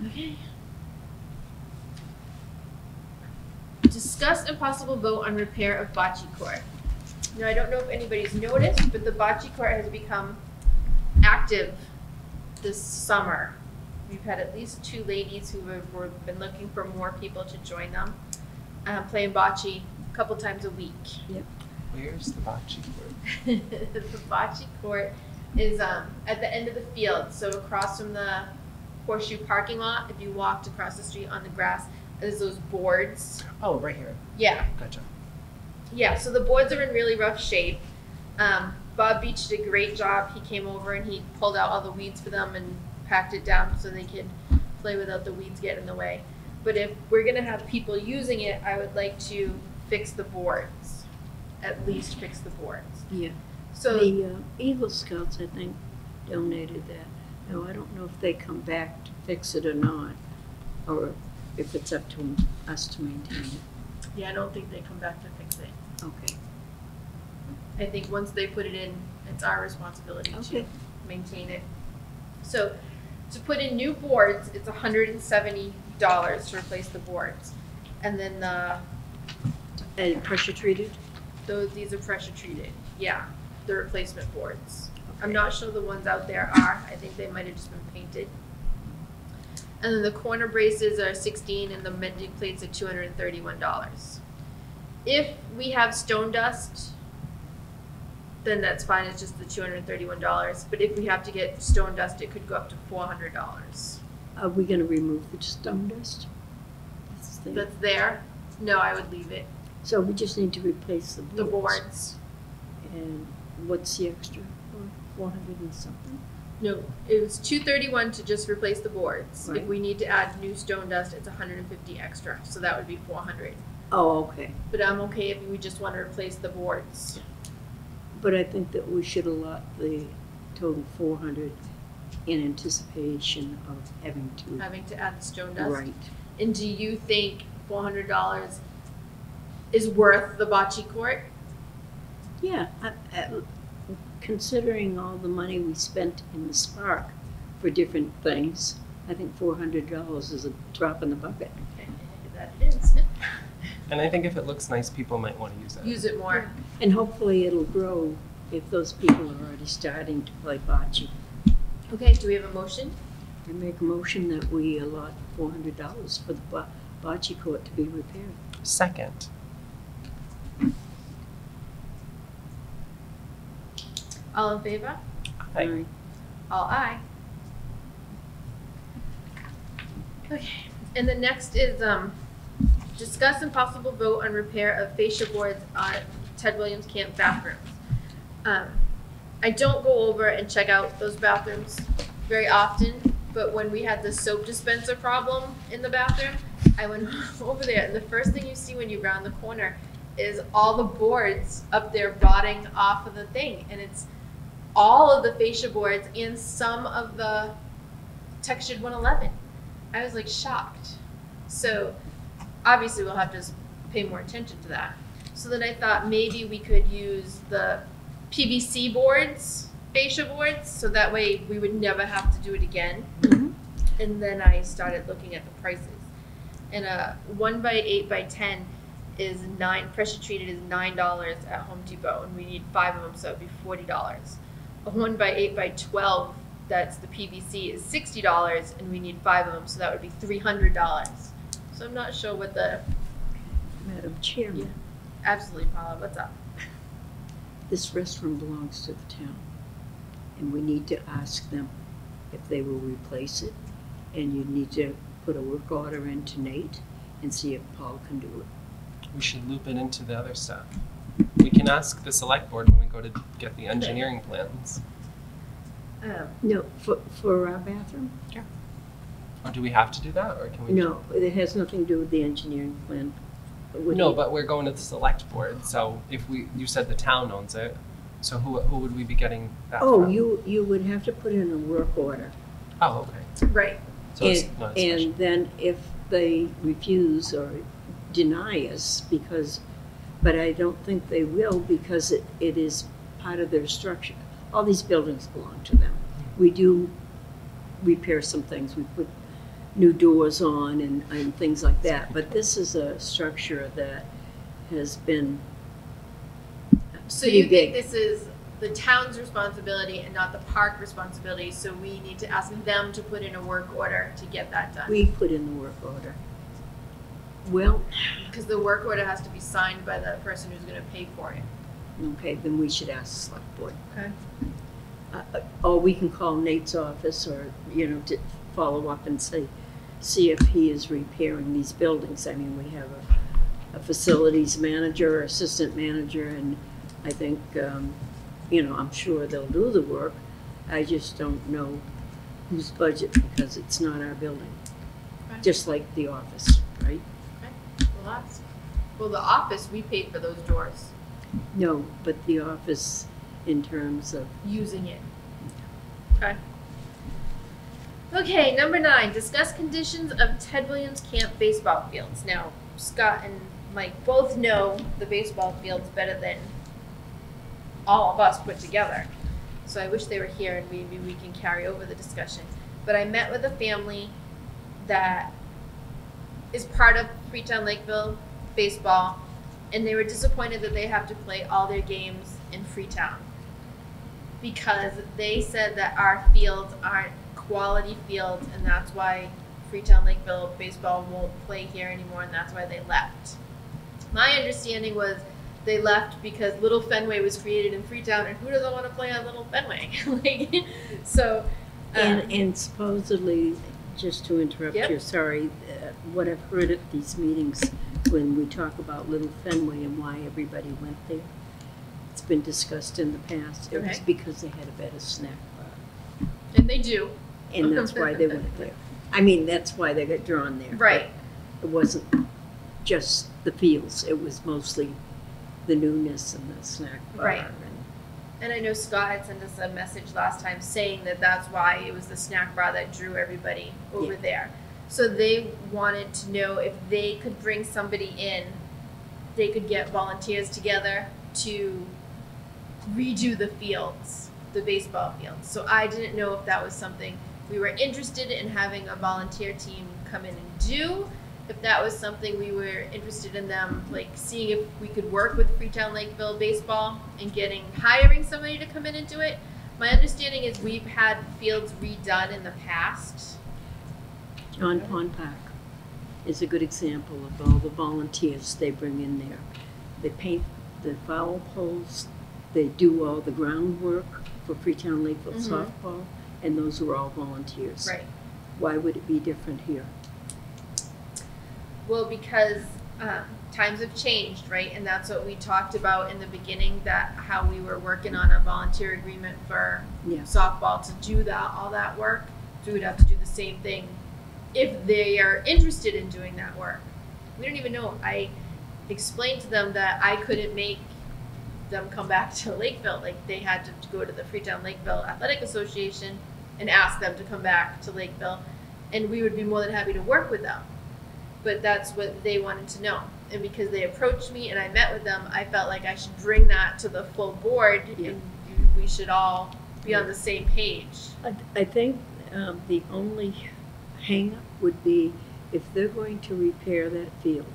[SPEAKER 1] Okay. Discuss and possible vote on repair of bocce court. Now, I don't know if anybody's noticed, but the bocce court has become active this summer. We've had at least 2 ladies who have been looking for more people to join them, playing bocce a couple times a week.
[SPEAKER 2] Where's the bocce court?
[SPEAKER 1] The bocce court is at the end of the field, so across from the Horseshoe parking lot. If you walked across the street on the grass, there's those boards.
[SPEAKER 2] Oh, right here.
[SPEAKER 1] Yeah,
[SPEAKER 2] Gotcha.
[SPEAKER 1] yeah. So the boards are in really rough shape. Bob Beach did a great job. He came over and he pulled out all the weeds for them and packed it down so they could play without the weeds getting in the way. But if we're gonna have people using it, I would like to fix the boards. At least fix the boards.
[SPEAKER 3] Yeah.
[SPEAKER 1] So
[SPEAKER 3] The Eagle Scouts, I think, donated that. Now, I don't know if they come back to fix it or not, or if it's up to us to maintain it.
[SPEAKER 1] yeah, I don't think they come back to fix it.
[SPEAKER 3] Okay.
[SPEAKER 1] I think once they put it in, it's our responsibility to
[SPEAKER 3] Okay.
[SPEAKER 1] maintain it. So to put in new boards, it's $170 to replace the boards. And then
[SPEAKER 3] And pressure treated?
[SPEAKER 1] these are pressure treated. Yeah, the replacement boards. I'm not sure the ones out there are. I think they might have just been painted. And then the corner braces are $16 and the mending plates are $231. If we have stone dust, then that's fine. It's just the $231. But if we have to get stone dust, it could go up to $400.
[SPEAKER 3] Are we gonna remove the stone dust?
[SPEAKER 1] That's there. No, I would leave it.
[SPEAKER 3] So we just need to replace the boards?
[SPEAKER 1] The boards.
[SPEAKER 3] And what's the extra, 400 and something?
[SPEAKER 1] No, it was $231 to just replace the boards. If
[SPEAKER 3] Right.
[SPEAKER 1] we need to add new stone dust, it's $150 extra. So that would be $400.
[SPEAKER 3] Oh, okay.
[SPEAKER 1] But I'm okay if we just want to replace the boards.
[SPEAKER 3] But I think that we should allot the total 400 in anticipation of having to.
[SPEAKER 1] Having to add the stone dust.
[SPEAKER 3] Right.
[SPEAKER 1] And do you think $400 is worth the bocce court?
[SPEAKER 3] Yeah, considering all the money we spent in the Spark for different things, I think $400 is a drop in the bucket.
[SPEAKER 1] That it is.
[SPEAKER 2] And I think if it looks nice, people might want to use it.
[SPEAKER 1] Use it more.
[SPEAKER 3] And hopefully it'll grow if those people are already starting to play bocce.
[SPEAKER 1] Okay, do we have a motion?
[SPEAKER 3] I make a motion that we allot $400 for the bocce court to be repaired.
[SPEAKER 2] Second.
[SPEAKER 1] All in favor?
[SPEAKER 2] Aye.
[SPEAKER 1] All aye. Okay, and the next is, discuss and possible vote on repair of fascia boards on Ted Williams Camp bathrooms. I don't go over and check out those bathrooms very often, but when we had the soap dispenser problem in the bathroom, I went over there, and the first thing you see when you round the corner is all the boards up there rotting off of the thing, and it's all of the fascia boards and some of the textured 111. I was like shocked. So obviously we'll have to pay more attention to that. So then I thought maybe we could use the PVC boards, fascia boards, so that way we would never have to do it again.
[SPEAKER 3] Mhm.
[SPEAKER 1] And then I started looking at the prices. And a 1x8x10 is pressure treated is $9 at Home Depot, and we need 5 of them, so it'd be $40. A 1x8x12, that's the PVC, is $60, and we need 5 of them, so that would be $300. So I'm not sure what the,
[SPEAKER 3] Madam Chairman,
[SPEAKER 1] Yeah. Absolutely, Paula, what's up?
[SPEAKER 3] this restaurant belongs to the town, and we need to ask them if they will replace it, and you need to put a work order into Nate and see if Paul can do it.
[SPEAKER 2] We should loop it into the other stuff. We can ask the select board when we go to get the engineering plans.
[SPEAKER 3] No, for our bathroom?
[SPEAKER 2] Or do we have to do that, or can we?
[SPEAKER 3] No, it has nothing to do with the engineering plan.
[SPEAKER 2] No, but we're going to the select board, so if you said the town owns it, so who would we be getting that
[SPEAKER 3] Oh,
[SPEAKER 2] from?
[SPEAKER 3] you would have to put in a work order.
[SPEAKER 2] Oh, okay.
[SPEAKER 1] Right.
[SPEAKER 2] So it's not a special.
[SPEAKER 3] And then if they refuse or deny us, but I don't think they will, because it is part of their structure. All these buildings belong to them. We do repair some things, we put new doors on and things like that, but this is a structure that has been
[SPEAKER 1] So
[SPEAKER 3] pretty
[SPEAKER 1] you think
[SPEAKER 3] big.
[SPEAKER 1] this is the town's responsibility and not the park responsibility, so we need to ask them to put in a work order to get that done?
[SPEAKER 3] We put in the work order. Well,
[SPEAKER 1] Because the work order has to be signed by the person who's gonna pay for it.
[SPEAKER 3] okay, then we should ask the select board.
[SPEAKER 1] Okay.
[SPEAKER 3] Or we can call Nate's office or, to follow up and see if he is repairing these buildings. I mean, we have a facilities manager, assistant manager, and I think, I'm sure they'll do the work. I just don't know whose budget, because it's not our building.
[SPEAKER 1] Okay.
[SPEAKER 3] Just like the office, right?
[SPEAKER 1] We'll ask. Well, the office, we paid for those doors,
[SPEAKER 3] No, but the office in terms of,
[SPEAKER 1] using it. Okay. Okay, number 9, discuss conditions of Ted Williams Camp baseball fields. Now, Scott and Mike both know the baseball fields better than all of us put together. So I wish they were here and maybe we can carry over the discussion. But I met with a family that is part of Freetown Lakeville baseball, and they were disappointed that they have to play all their games in Freetown, because they said that our fields aren't quality fields, and that's why Freetown Lakeville baseball won't play here anymore, and that's why they left. My understanding was they left because Little Fenway was created in Freetown, and who doesn't want to play on Little Fenway? So,
[SPEAKER 3] and supposedly, just to interrupt
[SPEAKER 1] Yep.
[SPEAKER 3] you, sorry, what I've heard at these meetings when we talk about Little Fenway and why everybody went there, it's been discussed in the past. It was
[SPEAKER 1] Okay.
[SPEAKER 3] because they had a better snack bar,
[SPEAKER 1] and they do.
[SPEAKER 3] and that's why they went there. I mean, that's why they got drawn there.
[SPEAKER 1] Right.
[SPEAKER 3] It wasn't just the fields, it was mostly the newness and the snack bar.
[SPEAKER 1] Right. And I know Scott had sent us a message last time saying that that's why it was the snack bar that drew everybody over
[SPEAKER 3] Yeah.
[SPEAKER 1] there. So they wanted to know if they could bring somebody in, they could get volunteers together to redo the fields, the baseball fields. So I didn't know if that was something we were interested in having a volunteer team come in and do, if that was something we were interested in them, like seeing if we could work with Freetown Lakeville baseball and hiring somebody to come in and do it. My understanding is we've had fields redone in the past.
[SPEAKER 3] John Pond Park is a good example of all the volunteers they bring in there. They paint the foul poles, they do all the groundwork for Freetown Lakeville
[SPEAKER 1] Mhm.
[SPEAKER 3] softball, and those are all volunteers.
[SPEAKER 1] Right.
[SPEAKER 3] Why would it be different here?
[SPEAKER 1] Well, because times have changed, right? And that's what we talked about in the beginning, that how we were working on a volunteer agreement for
[SPEAKER 3] Yeah.
[SPEAKER 1] softball to do all that work. So we would have to do the same thing if they are interested in doing that work. We don't even know. I explained to them that I couldn't make them come back to Lakeville. Like, they had to go to the Freetown Lakeville Athletic Association and ask them to come back to Lakeville, and we would be more than happy to work with them. But that's what they wanted to know. And because they approached me and I met with them, I felt like I should bring that to the full board,
[SPEAKER 3] Yeah.
[SPEAKER 1] and we should all be on the same page.
[SPEAKER 3] I think the only hang-up would be if they're going to repair that field,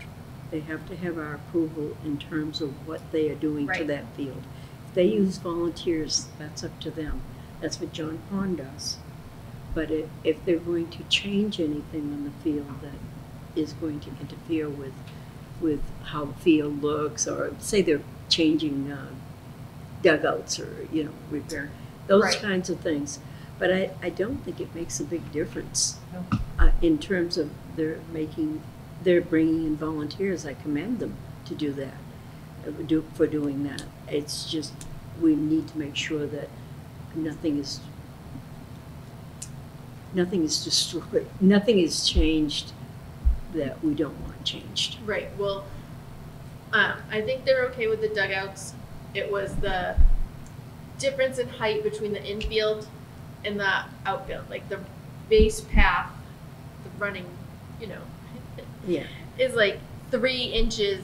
[SPEAKER 3] they have to have our approval in terms of what they are doing to
[SPEAKER 1] Right.
[SPEAKER 3] that field. If they use volunteers, that's up to them. That's what John Pond does. But if they're going to change anything on the field that is going to interfere with how the field looks, or say they're changing dugouts or, repair, those
[SPEAKER 1] Right.
[SPEAKER 3] kinds of things. But I don't think it makes a big difference
[SPEAKER 2] No.
[SPEAKER 3] in terms of they're bringing in volunteers. I commend them to do that, for doing that. It's just, we need to make sure that nothing is destroyed, nothing is changed that we don't want changed.
[SPEAKER 1] Right. Well, I think they're okay with the dugouts. It was the difference in height between the infield and the outfield. Like, the base path, the running,
[SPEAKER 3] Yeah.
[SPEAKER 1] is like 3 inches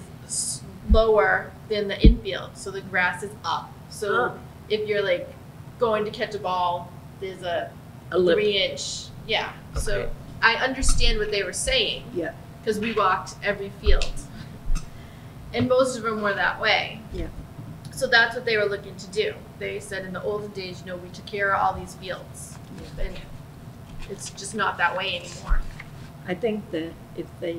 [SPEAKER 1] lower than the infield. So the grass is up. So
[SPEAKER 3] Oh.
[SPEAKER 1] if you're like going to catch a ball, there's a
[SPEAKER 3] A lip.
[SPEAKER 1] 3-inch. Yeah. So
[SPEAKER 2] Okay.
[SPEAKER 1] I understand what they were saying.
[SPEAKER 3] Yeah.
[SPEAKER 1] Because we walked every field. And most of them were that way.
[SPEAKER 3] Yeah.
[SPEAKER 1] So that's what they were looking to do. They said in the olden days, we took care of all these fields. And it's just not that way anymore.
[SPEAKER 3] I think that if they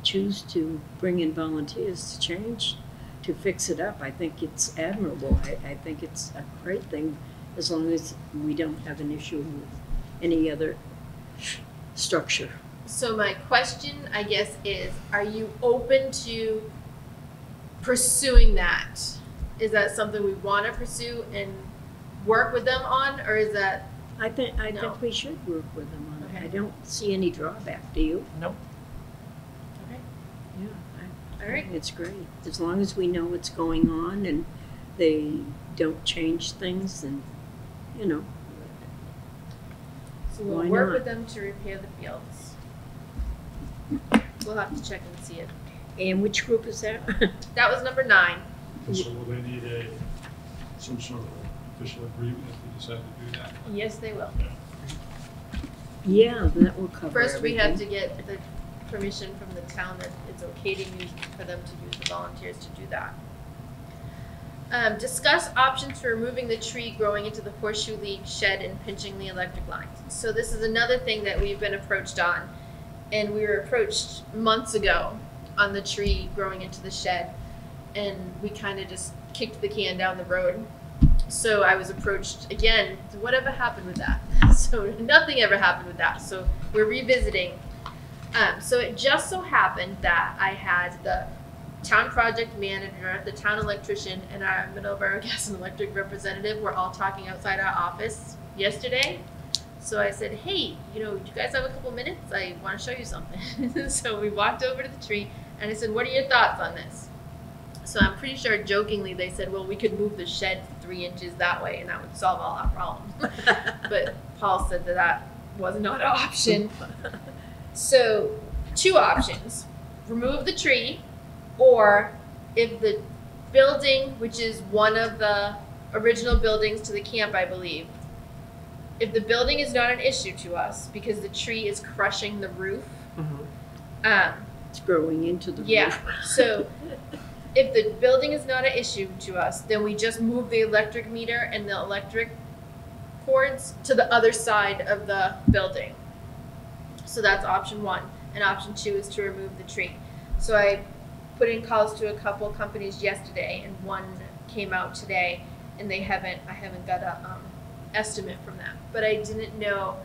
[SPEAKER 3] choose to bring in volunteers to change, to fix it up, I think it's admirable. I think it's a great thing, as long as we don't have an issue with any other structure.
[SPEAKER 1] So my question, I guess, is, are you open to pursuing that? Is that something we want to pursue and work with them on, or is that,
[SPEAKER 3] I think
[SPEAKER 1] No.
[SPEAKER 3] we should work with them on it.
[SPEAKER 1] Okay.
[SPEAKER 3] I don't see any drawback, do you?
[SPEAKER 2] Nope.
[SPEAKER 1] okay,
[SPEAKER 3] Yeah,
[SPEAKER 1] all right?
[SPEAKER 3] it's great. As long as we know what's going on and they don't change things, and,
[SPEAKER 1] So we'll
[SPEAKER 3] Why
[SPEAKER 1] work
[SPEAKER 3] not?
[SPEAKER 1] with them to repair the fields. We'll have to check and see it.
[SPEAKER 3] And which group is that?
[SPEAKER 1] That was number 9.
[SPEAKER 5] And so will they need some sort of official agreement if we decide to do that?
[SPEAKER 1] Yes, they will.
[SPEAKER 3] Yeah, that will cover
[SPEAKER 1] First, we have to
[SPEAKER 3] everything.
[SPEAKER 1] get the permission from the town that it's okay to use, for them to use the volunteers to do that. Discuss options for removing the tree growing into the Horseshoe League shed and pinching the electric lines. So this is another thing that we've been approached on. And we were approached months ago on the tree growing into the shed. And we kind of just kicked the can down the road. So I was approached again, whatever happened with that? So nothing ever happened with that. So we're revisiting. So it just so happened that I had the town project manager, the town electrician, and our Middleborough Gas and Electric representative were all talking outside our office yesterday. So I said, hey, do you guys have a couple minutes? I want to show you something. So we walked over to the tree and I said, what are your thoughts on this? So I'm pretty sure jokingly they said, well, we could move the shed 3 inches that way and that would solve all our problems. But Paul said that was not an option. So 2 options: remove the tree, or if the building, which is one of the original buildings to the camp, I believe, if the building is not an issue to us because the tree is crushing the roof,
[SPEAKER 3] It's growing into the
[SPEAKER 1] yeah,
[SPEAKER 3] roof.
[SPEAKER 1] so if the building is not an issue to us, then we just move the electric meter and the electric cords to the other side of the building. So that's option 1. And option 2 is to remove the tree. So I put in calls to a couple companies yesterday, and one came out today, and I haven't got a estimate from them. But I didn't know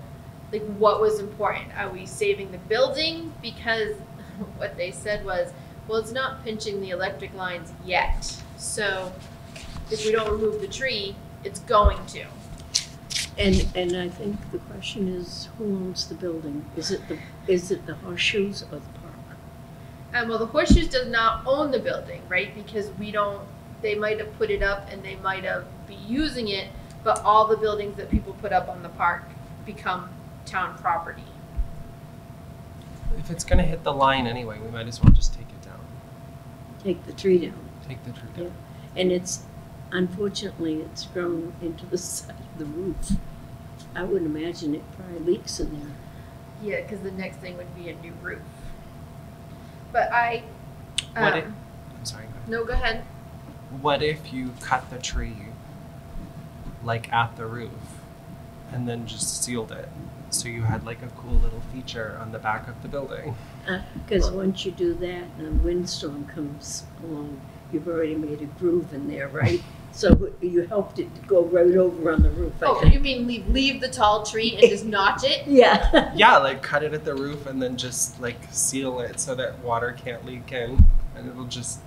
[SPEAKER 1] what was important. Are we saving the building? Because what they said was, well, it's not pinching the electric lines yet. So if we don't remove the tree, it's going to.
[SPEAKER 3] And I think the question is, who owns the building? Is it the Horseshoes or the park?
[SPEAKER 1] Well, the Horseshoes does not own the building, right? Because they might have put it up and they might have be using it, but all the buildings that people put up on the park become town property.
[SPEAKER 2] If it's gonna hit the line anyway, we might as well just take it down.
[SPEAKER 3] Take the tree down.
[SPEAKER 2] Take the tree down.
[SPEAKER 3] And unfortunately, it's grown into the side of the roof. I would imagine it probably leaks in there.
[SPEAKER 1] Yeah, because the next thing would be a new roof. But
[SPEAKER 2] What if, I'm sorry, go ahead.
[SPEAKER 1] no, go ahead.
[SPEAKER 2] What if you cut the tree like at the roof and then just sealed it? So you had like a cool little feature on the back of the building.
[SPEAKER 3] Because once you do that and a windstorm comes along, you've already made a groove in there, right? So you helped it to go right over on the roof, I
[SPEAKER 1] Oh,
[SPEAKER 3] think.
[SPEAKER 1] you mean leave the tall tree and just notch it?
[SPEAKER 3] Yeah.
[SPEAKER 2] Yeah, like cut it at the roof and then just like seal it so that water can't leak in, and it'll just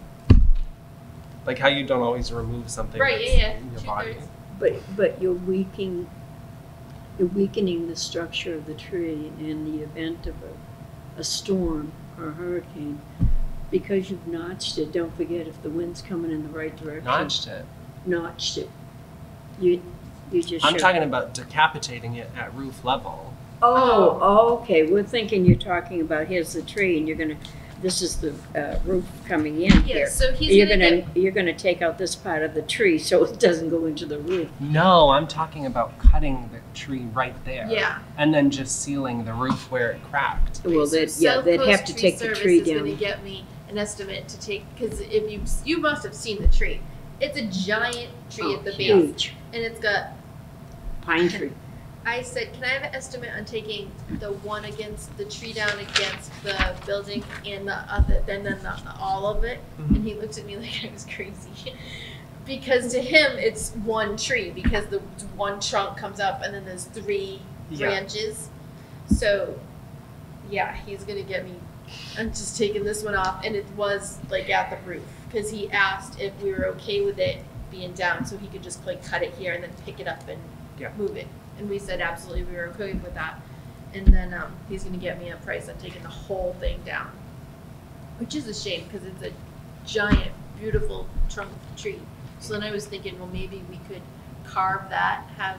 [SPEAKER 2] like how you don't always remove something
[SPEAKER 1] Right,
[SPEAKER 2] that's
[SPEAKER 1] yeah.
[SPEAKER 2] in your
[SPEAKER 1] 2/3.
[SPEAKER 2] body.
[SPEAKER 3] But you're weakening the structure of the tree in the event of a storm or a hurricane. Because you've notched it, don't forget if the wind's coming in the right direction. Notched it. You just
[SPEAKER 2] I'm
[SPEAKER 3] showed-
[SPEAKER 2] talking about decapitating it at roof level.
[SPEAKER 3] Oh, okay, we're thinking you're talking about here's the tree and this is the roof coming in
[SPEAKER 1] Yeah,
[SPEAKER 3] here.
[SPEAKER 1] so he's
[SPEAKER 3] You're gonna take out this part of the tree so it doesn't go into the roof.
[SPEAKER 2] No, I'm talking about cutting the tree right there.
[SPEAKER 1] Yeah.
[SPEAKER 2] And then just sealing the roof where it cracked.
[SPEAKER 3] Well, they'd have to take the tree
[SPEAKER 1] Is going to
[SPEAKER 3] down.
[SPEAKER 1] get me an estimate to take, because if you must have seen the tree. It's a giant tree at the base,
[SPEAKER 3] Huge
[SPEAKER 1] and it's got.
[SPEAKER 3] pine tree.
[SPEAKER 1] I said, can I have an estimate on taking the one against the tree down against the building and the other, and then all of it?
[SPEAKER 2] Mhm.
[SPEAKER 1] And he looked at me like I was crazy. Because to him, it's one tree, because the one trunk comes up and then there's 3
[SPEAKER 2] Yeah.
[SPEAKER 1] branches. So, yeah, he's gonna get me. I'm just taking this one off, and it was like at the roof, because he asked if we were okay with it being down, so he could just like cut it here and then pick it up and
[SPEAKER 2] Yeah.
[SPEAKER 1] move it. And we said absolutely we were okay with that. And then he's gonna get me a price on taking the whole thing down, which is a shame because it's a giant, beautiful trunk tree. So then I was thinking, well, maybe we could carve that, have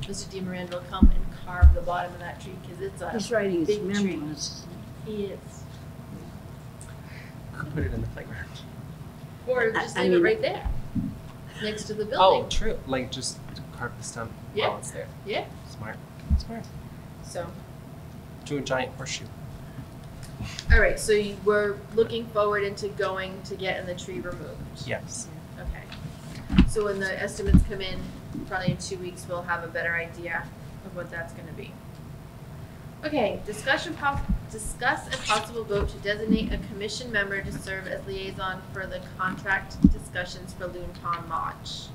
[SPEAKER 1] Mr. DiMarando come and carve the bottom of that tree, because it's a
[SPEAKER 3] He's writing his
[SPEAKER 1] big tree.
[SPEAKER 3] memoirs.
[SPEAKER 1] He is.
[SPEAKER 2] Could put it in the playground.
[SPEAKER 1] Or just
[SPEAKER 3] I
[SPEAKER 1] leave
[SPEAKER 3] mean-
[SPEAKER 1] it right there, next to the
[SPEAKER 2] Oh,
[SPEAKER 1] building.
[SPEAKER 2] true. Like just carve the stump
[SPEAKER 1] Yeah.
[SPEAKER 2] while it's there.
[SPEAKER 1] Yeah.
[SPEAKER 2] Smart. Smart.
[SPEAKER 1] So,
[SPEAKER 2] Do a giant horseshoe.
[SPEAKER 1] all right. So we're looking forward into going to getting the tree removed.
[SPEAKER 2] Yes.
[SPEAKER 1] Okay. So when the estimates come in, probably in 2 weeks, we'll have a better idea of what that's going to be. Okay. Discuss a possible vote to designate a commission member to serve as liaison for the contract discussions for Loon Pond Lodge.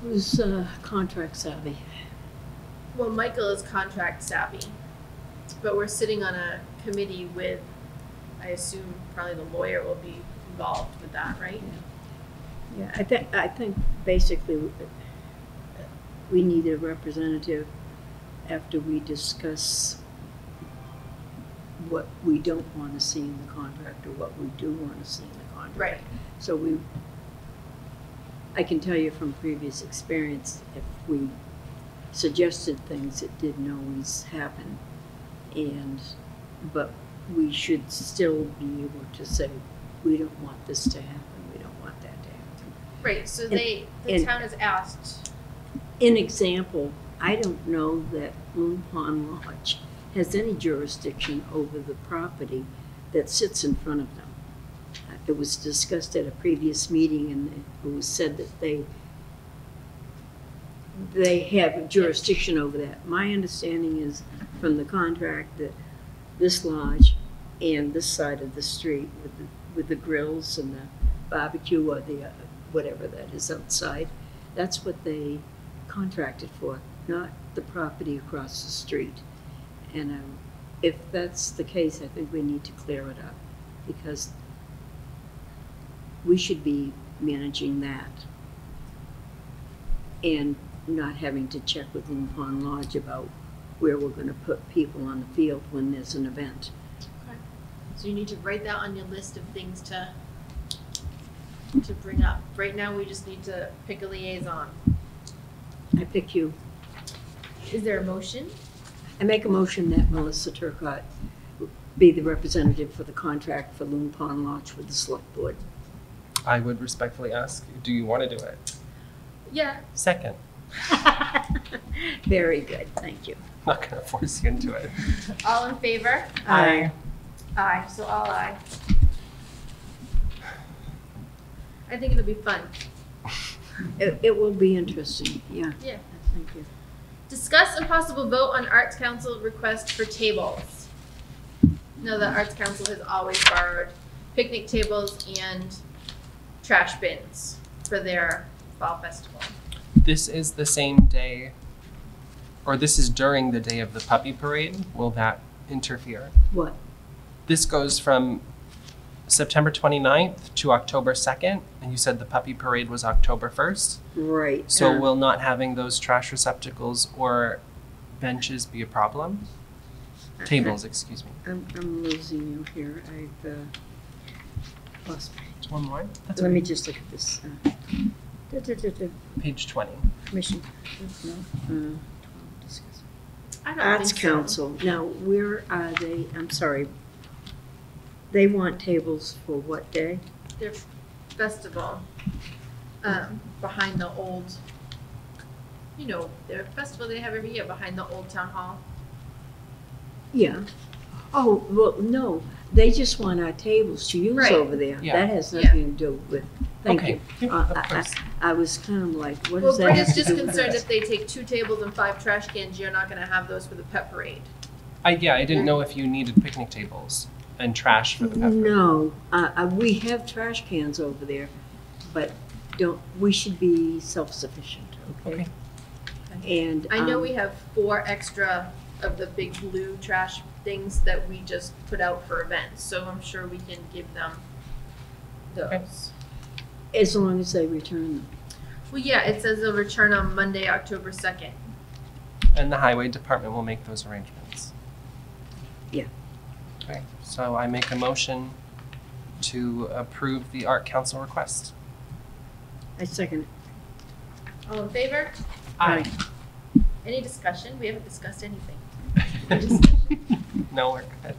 [SPEAKER 3] Who's contract savvy?
[SPEAKER 1] Well, Michael is contract savvy, but we're sitting on a committee with, I assume, probably the lawyer will be involved with that, right?
[SPEAKER 3] Yeah, I think basically we need a representative after we discuss what we don't want to see in the contract or what we do want to see in the contract.
[SPEAKER 1] Right.
[SPEAKER 3] So I can tell you from previous experience, if we suggested things, it didn't always happen. But we should still be able to say, we don't want this to happen, we don't want that to happen.
[SPEAKER 1] Right, so
[SPEAKER 3] And-
[SPEAKER 1] the
[SPEAKER 3] and-
[SPEAKER 1] town has asked,
[SPEAKER 3] In example, I don't know that Loon Pond Lodge has any jurisdiction over the property that sits in front of them. It was discussed at a previous meeting and it was said that they have jurisdiction over that. My understanding is from the contract that this lodge and this side of the street with the grills and the barbecue or the whatever that is outside, that's what they contracted for, not the property across the street. And if that's the case, I think we need to clear it up because we should be managing that. And not having to check with Loon Pond Lodge about where we're gonna put people on the field when there's an event.
[SPEAKER 1] So you need to write that on your list of things to bring up. Right now, we just need to pick a liaison.
[SPEAKER 3] I pick you.
[SPEAKER 1] Is there a motion?
[SPEAKER 3] I make a motion that Melissa Turcott be the representative for the contract for Loon Pond Lodge with the select board.
[SPEAKER 2] I would respectfully ask, do you want to do it?
[SPEAKER 1] Yeah.
[SPEAKER 2] Second.
[SPEAKER 3] Very good, thank you.
[SPEAKER 2] I'm not going to force you into it.
[SPEAKER 1] All in favor?
[SPEAKER 3] Aye.
[SPEAKER 1] Aye, so all aye. I think it'll be fun.
[SPEAKER 3] It will be interesting, yeah.
[SPEAKER 1] Yeah.
[SPEAKER 3] Thank you.
[SPEAKER 1] Discuss and possible vote on Arts Council request for tables. Know that Arts Council has always borrowed picnic tables and trash bins for their fall festival.
[SPEAKER 2] This is the same day, or this is during the day of the puppy parade. Will that interfere?
[SPEAKER 3] What?
[SPEAKER 2] This goes from September 29th to October 2nd, and you said the puppy parade was October 1st.
[SPEAKER 3] Right.
[SPEAKER 2] So will not having those trash receptacles or benches be a problem? Tables, excuse me.
[SPEAKER 3] I'm losing you here. I've lost.
[SPEAKER 2] Just one more. That's
[SPEAKER 3] Let
[SPEAKER 2] okay.
[SPEAKER 3] me just look at this.
[SPEAKER 2] Page 20.
[SPEAKER 3] Commission. No, discuss.
[SPEAKER 1] I don't
[SPEAKER 3] Arts
[SPEAKER 1] think so.
[SPEAKER 3] Council. Now, where are they? I'm sorry. They want tables for what day?
[SPEAKER 1] Their festival, behind the old, their festival they have every year behind the old town hall.
[SPEAKER 3] Yeah. Oh, well, no. They just want our tables to use
[SPEAKER 1] Right.
[SPEAKER 3] over there.
[SPEAKER 2] Yeah.
[SPEAKER 3] That has
[SPEAKER 1] Yeah.
[SPEAKER 3] nothing to do with. Thank
[SPEAKER 2] Okay.
[SPEAKER 3] you.
[SPEAKER 2] Yeah, of course.
[SPEAKER 3] I was kind of like, what
[SPEAKER 1] Well,
[SPEAKER 3] does that
[SPEAKER 1] Britta's
[SPEAKER 3] have to
[SPEAKER 1] just
[SPEAKER 3] do with
[SPEAKER 1] concerned
[SPEAKER 3] us?
[SPEAKER 1] if they take 2 tables and 5 trash cans, you're not gonna have those for the pet parade.
[SPEAKER 2] I didn't know if you needed picnic tables and trash for the pepper.
[SPEAKER 3] No, we have trash cans over there, but we should be self-sufficient, okay? And.
[SPEAKER 1] I know we have 4 extra of the big blue trash things that we just put out for events, so I'm sure we can give them
[SPEAKER 2] Okay.
[SPEAKER 1] those.
[SPEAKER 3] As long as they return them.
[SPEAKER 1] Well, yeah, it says they'll return on Monday, October 2nd.
[SPEAKER 2] And the highway department will make those arrangements.
[SPEAKER 3] Yeah.
[SPEAKER 2] Okay, so I make a motion to approve the Art Council request.
[SPEAKER 3] I second
[SPEAKER 1] All in favor?
[SPEAKER 3] Aye.
[SPEAKER 1] Any discussion? We haven't discussed anything.
[SPEAKER 2] No, we're good.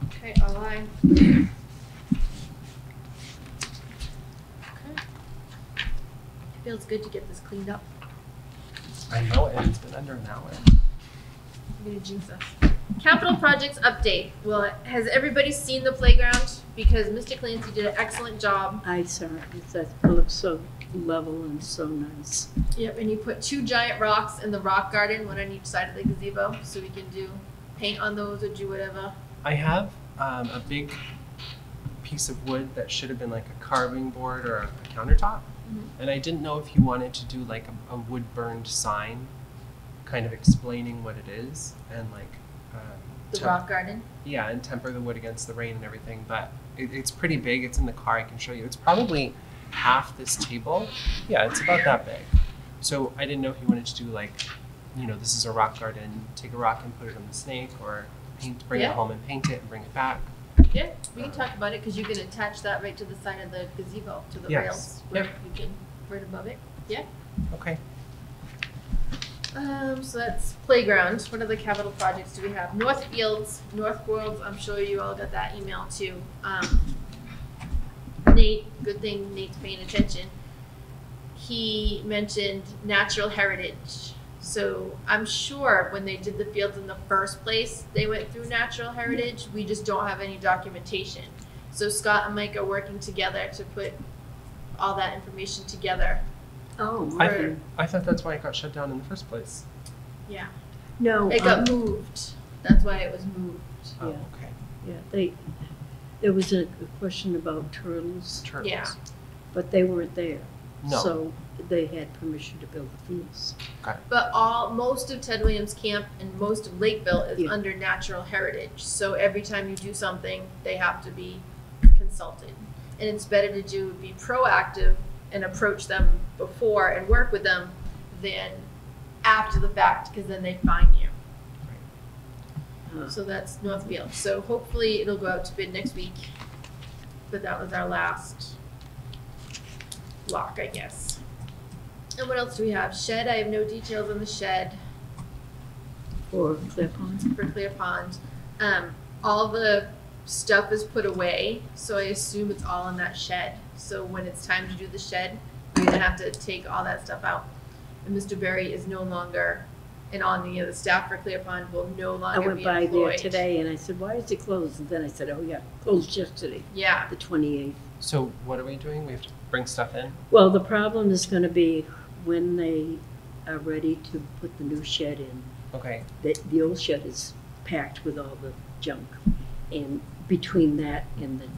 [SPEAKER 1] Okay, all aye. Okay. Feels good to get this cleaned up.
[SPEAKER 2] I know it, it's been under an hour.
[SPEAKER 1] I'm gonna jinx us. Capital projects update. Well, has everybody seen the playground? Because Mr. Clancy did an excellent job.
[SPEAKER 3] it. I saw it. It looks so level and so nice.
[SPEAKER 1] Yep, and you put 2 giant rocks in the rock garden, one on each side of the gazebo, so we can do paint on those or do whatever.
[SPEAKER 2] I have a big piece of wood that should have been like a carving board or a countertop. And I didn't know if you wanted to do like a wood burned sign kind of explaining what it is and like
[SPEAKER 1] The rock garden.
[SPEAKER 2] yeah, and temper the wood against the rain and everything, but it's pretty big. It's in the car. I can show you. It's probably half this table. Yeah, it's about that big. So I didn't know if you wanted to do like, this is a rock garden, take a rock and put it on the snake, or bring it
[SPEAKER 1] Yeah.
[SPEAKER 2] home and paint it and bring it back.
[SPEAKER 1] Yeah, we can talk about it because you can attach that right to the side of the gazebo, to the
[SPEAKER 2] Yes.
[SPEAKER 1] rails. Where
[SPEAKER 2] Yep.
[SPEAKER 1] you can, right above it. Yeah.
[SPEAKER 2] Okay.
[SPEAKER 1] So that's playground. What other capital projects do we have? Northfields, North Worlds. I'm sure you all got that email too. Nate, good thing Nate's paying attention. He mentioned natural heritage. So I'm sure when they did the fields in the first place, they went through natural heritage. We just don't have any documentation. So Scott and Mike are working together to put all that information together.
[SPEAKER 3] Oh,
[SPEAKER 1] Right.
[SPEAKER 2] I thought that's why it got shut down in the first place.
[SPEAKER 1] Yeah.
[SPEAKER 3] no.
[SPEAKER 1] It got moved. That's why it was moved.
[SPEAKER 2] Oh,
[SPEAKER 3] Yeah.
[SPEAKER 2] okay.
[SPEAKER 3] Yeah, there was a question about turtles,
[SPEAKER 2] Turtles.
[SPEAKER 1] Yeah.
[SPEAKER 3] but they weren't there.
[SPEAKER 2] No.
[SPEAKER 3] So they had permission to build the fields.
[SPEAKER 1] But most of Ted Williams Camp and most of Lakeville is
[SPEAKER 3] Yeah.
[SPEAKER 1] under natural heritage. So every time you do something, they have to be consulted. And it's better to be proactive and approach them before and work with them than after the fact, because then they fine you. So that's Northfield. So hopefully it'll go out to bid next week. But that was our last lock, I guess. And what else do we have? Shed, I have no details on the shed
[SPEAKER 3] For Clear Pond.
[SPEAKER 1] for Clear Pond. All the stuff is put away, so I assume it's all in that shed. So when it's time to do the shed, we're gonna have to take all that stuff out. And Mr. Berry is no longer, and all the other staff for Clear Pond will no
[SPEAKER 3] I
[SPEAKER 1] longer
[SPEAKER 3] went
[SPEAKER 1] be
[SPEAKER 3] by there
[SPEAKER 1] employed.
[SPEAKER 3] today and I said, why is it closed? And then I said, oh yeah, closed yesterday,
[SPEAKER 1] Yeah,
[SPEAKER 3] the 28th.
[SPEAKER 2] So what are we doing? We have to bring stuff in?
[SPEAKER 3] Well, the problem is gonna be when they are ready to put the new shed in.
[SPEAKER 2] Okay.
[SPEAKER 3] The old shed is packed with all the junk. And between that and the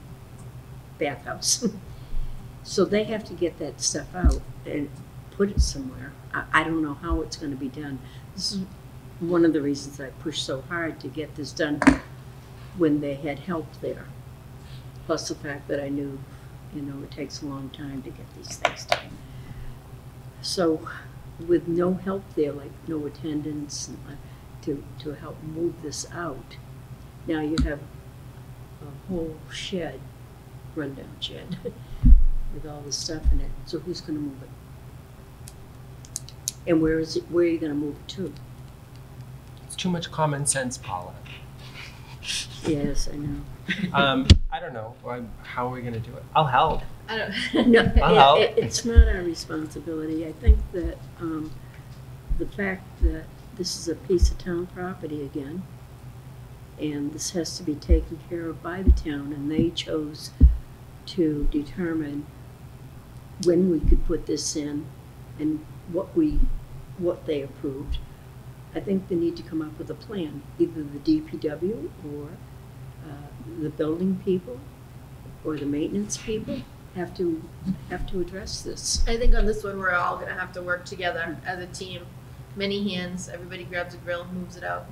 [SPEAKER 3] bathhouse. So they have to get that stuff out and put it somewhere. I don't know how it's gonna be done. This is one of the reasons I pushed so hard to get this done when they had help there. Plus the fact that I knew, it takes a long time to get these things done. So with no help there, like no attendance to help move this out, now you have a whole shed, rundown shed, with all the stuff in it. So who's gonna move it? And where are you gonna move it to?
[SPEAKER 2] It's too much common sense, Paula.
[SPEAKER 3] Yes, I know.
[SPEAKER 2] I don't know. How are we going to do it? I'll help.
[SPEAKER 1] I don't.
[SPEAKER 3] No,
[SPEAKER 2] I'll help.
[SPEAKER 3] it's not our responsibility. I think that the fact that this is a piece of town property again, and this has to be taken care of by the town, and they chose to determine when we could put this in and what they approved. I think they need to come up with a plan, either the DPW or the building people or the maintenance people have to address this.
[SPEAKER 1] I think on this one, we're all gonna have to work together as a team. Many hands, everybody grabs a grill, moves it out.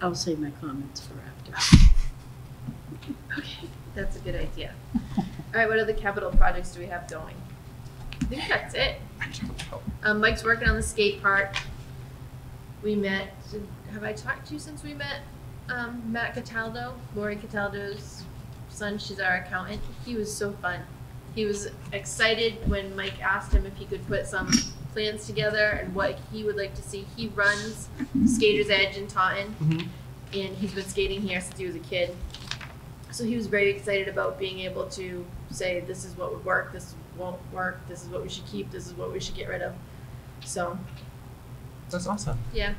[SPEAKER 3] I'll save my comments for after.
[SPEAKER 1] Okay, that's a good idea. All right, what other capital projects do we have going? I think that's it.
[SPEAKER 2] I don't know.
[SPEAKER 1] Mike's working on the skate park. We met, have I talked to you since we met? Matt Cataldo, Lori Cataldo's son, she's our accountant. He was so fun. He was excited when Mike asked him if he could put some plans together and what he would like to see. He runs Skater's Edge in Taunton, and he's been skating here since he was a kid. So he was very excited about being able to say, this is what would work, this won't work, this is what we should keep, this is what we should get rid of. So,
[SPEAKER 2] That's awesome.
[SPEAKER 1] yeah.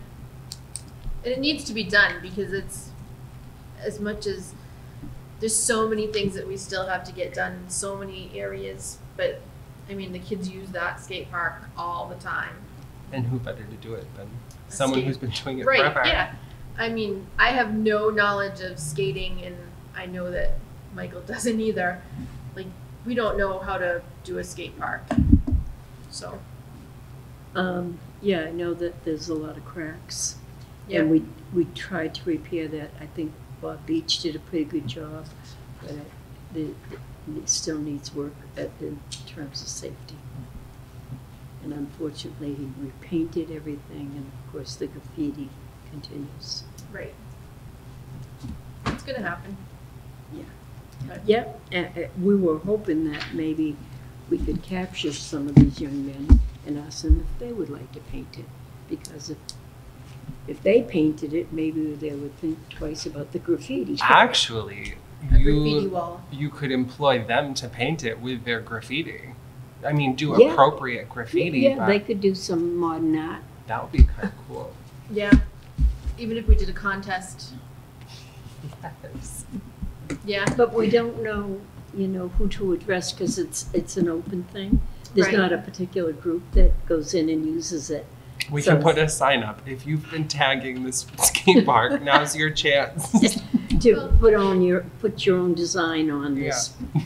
[SPEAKER 1] And it needs to be done because it's, as much as there's so many things that we still have to get done in so many areas, but I mean, the kids use that skate park all the time.
[SPEAKER 2] And who better to do it than someone
[SPEAKER 1] skate.
[SPEAKER 2] who's been doing it
[SPEAKER 1] Right,
[SPEAKER 2] forever?
[SPEAKER 1] yeah. I mean, I have no knowledge of skating, and I know that Michael doesn't either. Like, we don't know how to do a skate park. So,
[SPEAKER 3] Yeah, I know that there's a lot of cracks.
[SPEAKER 1] yeah.
[SPEAKER 3] And we tried to repair that. I think Bob Beach did a pretty good job, but it still needs work in terms of safety. And unfortunately, he repainted everything, and of course the graffiti continues.
[SPEAKER 1] Right. It's gonna happen.
[SPEAKER 3] Yeah, we were hoping that maybe we could capture some of these young men and ask them if they would like to paint it. Because if they painted it, maybe they would think twice about the graffiti.
[SPEAKER 2] Actually,
[SPEAKER 1] A graffiti wall.
[SPEAKER 2] you could employ them to paint it with their graffiti. I mean, do
[SPEAKER 3] Yeah.
[SPEAKER 2] appropriate graffiti,
[SPEAKER 3] Yeah,
[SPEAKER 2] but
[SPEAKER 3] they could do some modern art.
[SPEAKER 2] that would be kind of cool.
[SPEAKER 1] Yeah. Even if we did a contest.
[SPEAKER 2] Yes.
[SPEAKER 1] Yeah.
[SPEAKER 3] But we don't know, who to address because it's an open thing. There's
[SPEAKER 1] Right.
[SPEAKER 3] not a particular group that goes in and uses it.
[SPEAKER 2] We
[SPEAKER 3] So-
[SPEAKER 2] can put a sign up. If you've been tagging this skate park, now's your chance.
[SPEAKER 3] To put your own design on this. We'll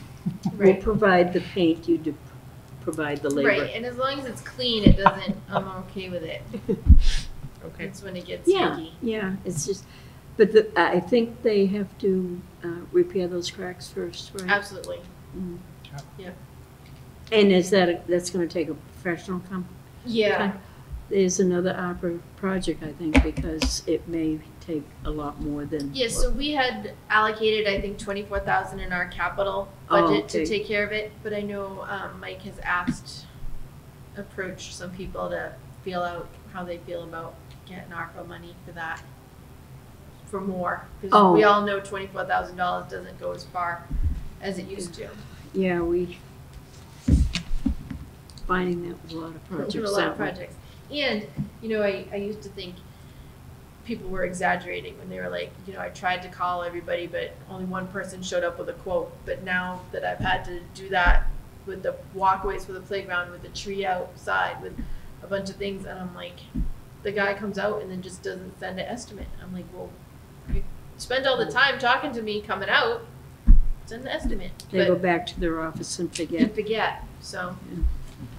[SPEAKER 1] Right.
[SPEAKER 3] provide the paint, you to provide the labor.
[SPEAKER 1] Right. And as long as it's clean, it doesn't, I'm okay with it.
[SPEAKER 2] Okay.
[SPEAKER 1] It's when it gets
[SPEAKER 3] Yeah,
[SPEAKER 1] sticky.
[SPEAKER 3] yeah, it's just, but I think they have to repair those cracks first, right?
[SPEAKER 1] Absolutely.
[SPEAKER 3] Mm. And is that's gonna take a professional
[SPEAKER 1] Yeah.
[SPEAKER 3] There's another opera project, I think, because it may take a lot more than.
[SPEAKER 1] Yeah, so we had allocated, I think, 24,000 in our capital
[SPEAKER 3] Oh,
[SPEAKER 1] budget to
[SPEAKER 3] okay.
[SPEAKER 1] take care of it, but I know Mike has approached some people to feel out how they feel about getting ARPA money for that, for more. Because
[SPEAKER 3] Oh.
[SPEAKER 1] we all know $24,000 doesn't go as far as it used to.
[SPEAKER 3] Yeah, finding that with a lot of
[SPEAKER 1] For
[SPEAKER 3] projects.
[SPEAKER 1] a lot of
[SPEAKER 3] that way.
[SPEAKER 1] projects. And, you know, I used to think people were exaggerating when they were like, you know, I tried to call everybody, but only one person showed up with a quote. But now that I've had to do that with the walkways for the playground, with the tree outside, with a bunch of things, and I'm like, the guy comes out and then just doesn't send an estimate. I'm like, well, you spend all the time talking to me coming out, send an estimate.
[SPEAKER 3] They go
[SPEAKER 1] But
[SPEAKER 3] back to their office and
[SPEAKER 1] you
[SPEAKER 3] forget.
[SPEAKER 1] forget, so.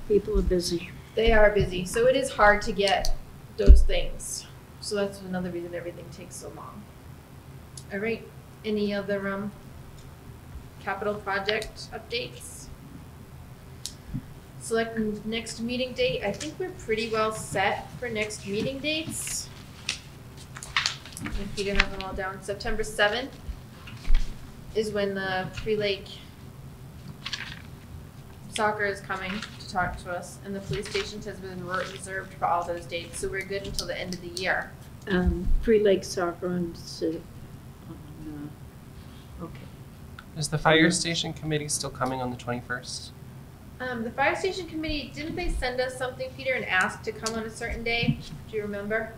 [SPEAKER 3] People are busy.
[SPEAKER 1] They are busy, so it is hard to get those things. So that's another reason everything takes so long. All right, any other capital project updates? Select next meeting date. I think we're pretty well set for next meeting dates. If Peter has them all down, September 7th is when the Pre-Lake soccer is coming to talk to us, and the police station has been reserved for all those dates, so we're good until the end of the year.
[SPEAKER 3] Free Lake Soccer okay.
[SPEAKER 2] Is the fire station committee still coming on the 21st?
[SPEAKER 1] The fire station committee, didn't they send us something, Peter, and ask to come on a certain day? Do you remember?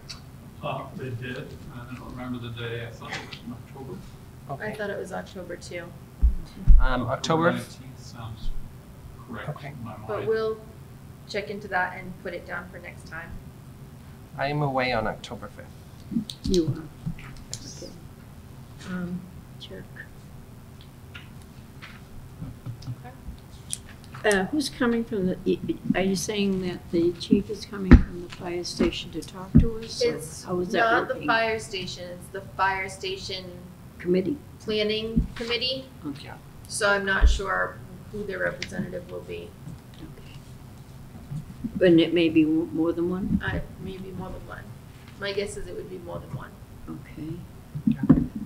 [SPEAKER 4] They did, I don't remember the day, I thought it was in October.
[SPEAKER 1] I
[SPEAKER 2] Okay.
[SPEAKER 1] thought it was October too,
[SPEAKER 2] October.
[SPEAKER 4] 19th sounds correct
[SPEAKER 2] Okay.
[SPEAKER 4] in my mind.
[SPEAKER 1] but we'll check into that and put it down for next time.
[SPEAKER 2] I am away on October 5th.
[SPEAKER 3] You are,
[SPEAKER 2] Yes.
[SPEAKER 3] okay. Check. Who's coming from the, are you saying that the chief is coming from the fire station to talk to us? or
[SPEAKER 1] It's
[SPEAKER 3] how is that
[SPEAKER 1] not the
[SPEAKER 3] working?
[SPEAKER 1] fire station, it's the fire station
[SPEAKER 3] Committee?
[SPEAKER 1] planning committee,
[SPEAKER 3] Okay.
[SPEAKER 1] so I'm not sure who their representative will be.
[SPEAKER 3] Okay. And it may be more than one?
[SPEAKER 1] Maybe more than one. My guess is it would be more than one.
[SPEAKER 3] Okay.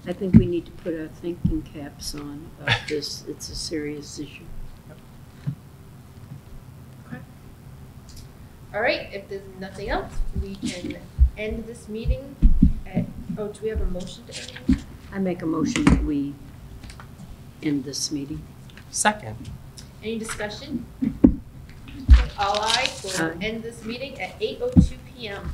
[SPEAKER 3] I think we need to put our thinking caps on about this. It's a serious issue.
[SPEAKER 1] All right, if there's nothing else, we can end this meeting at, oh, do we have a motion to end?
[SPEAKER 3] I make a motion that we end this meeting.
[SPEAKER 2] Second.
[SPEAKER 1] Any discussion? All ayes, we'll
[SPEAKER 3] Aye.
[SPEAKER 1] end this meeting at 8:02 PM.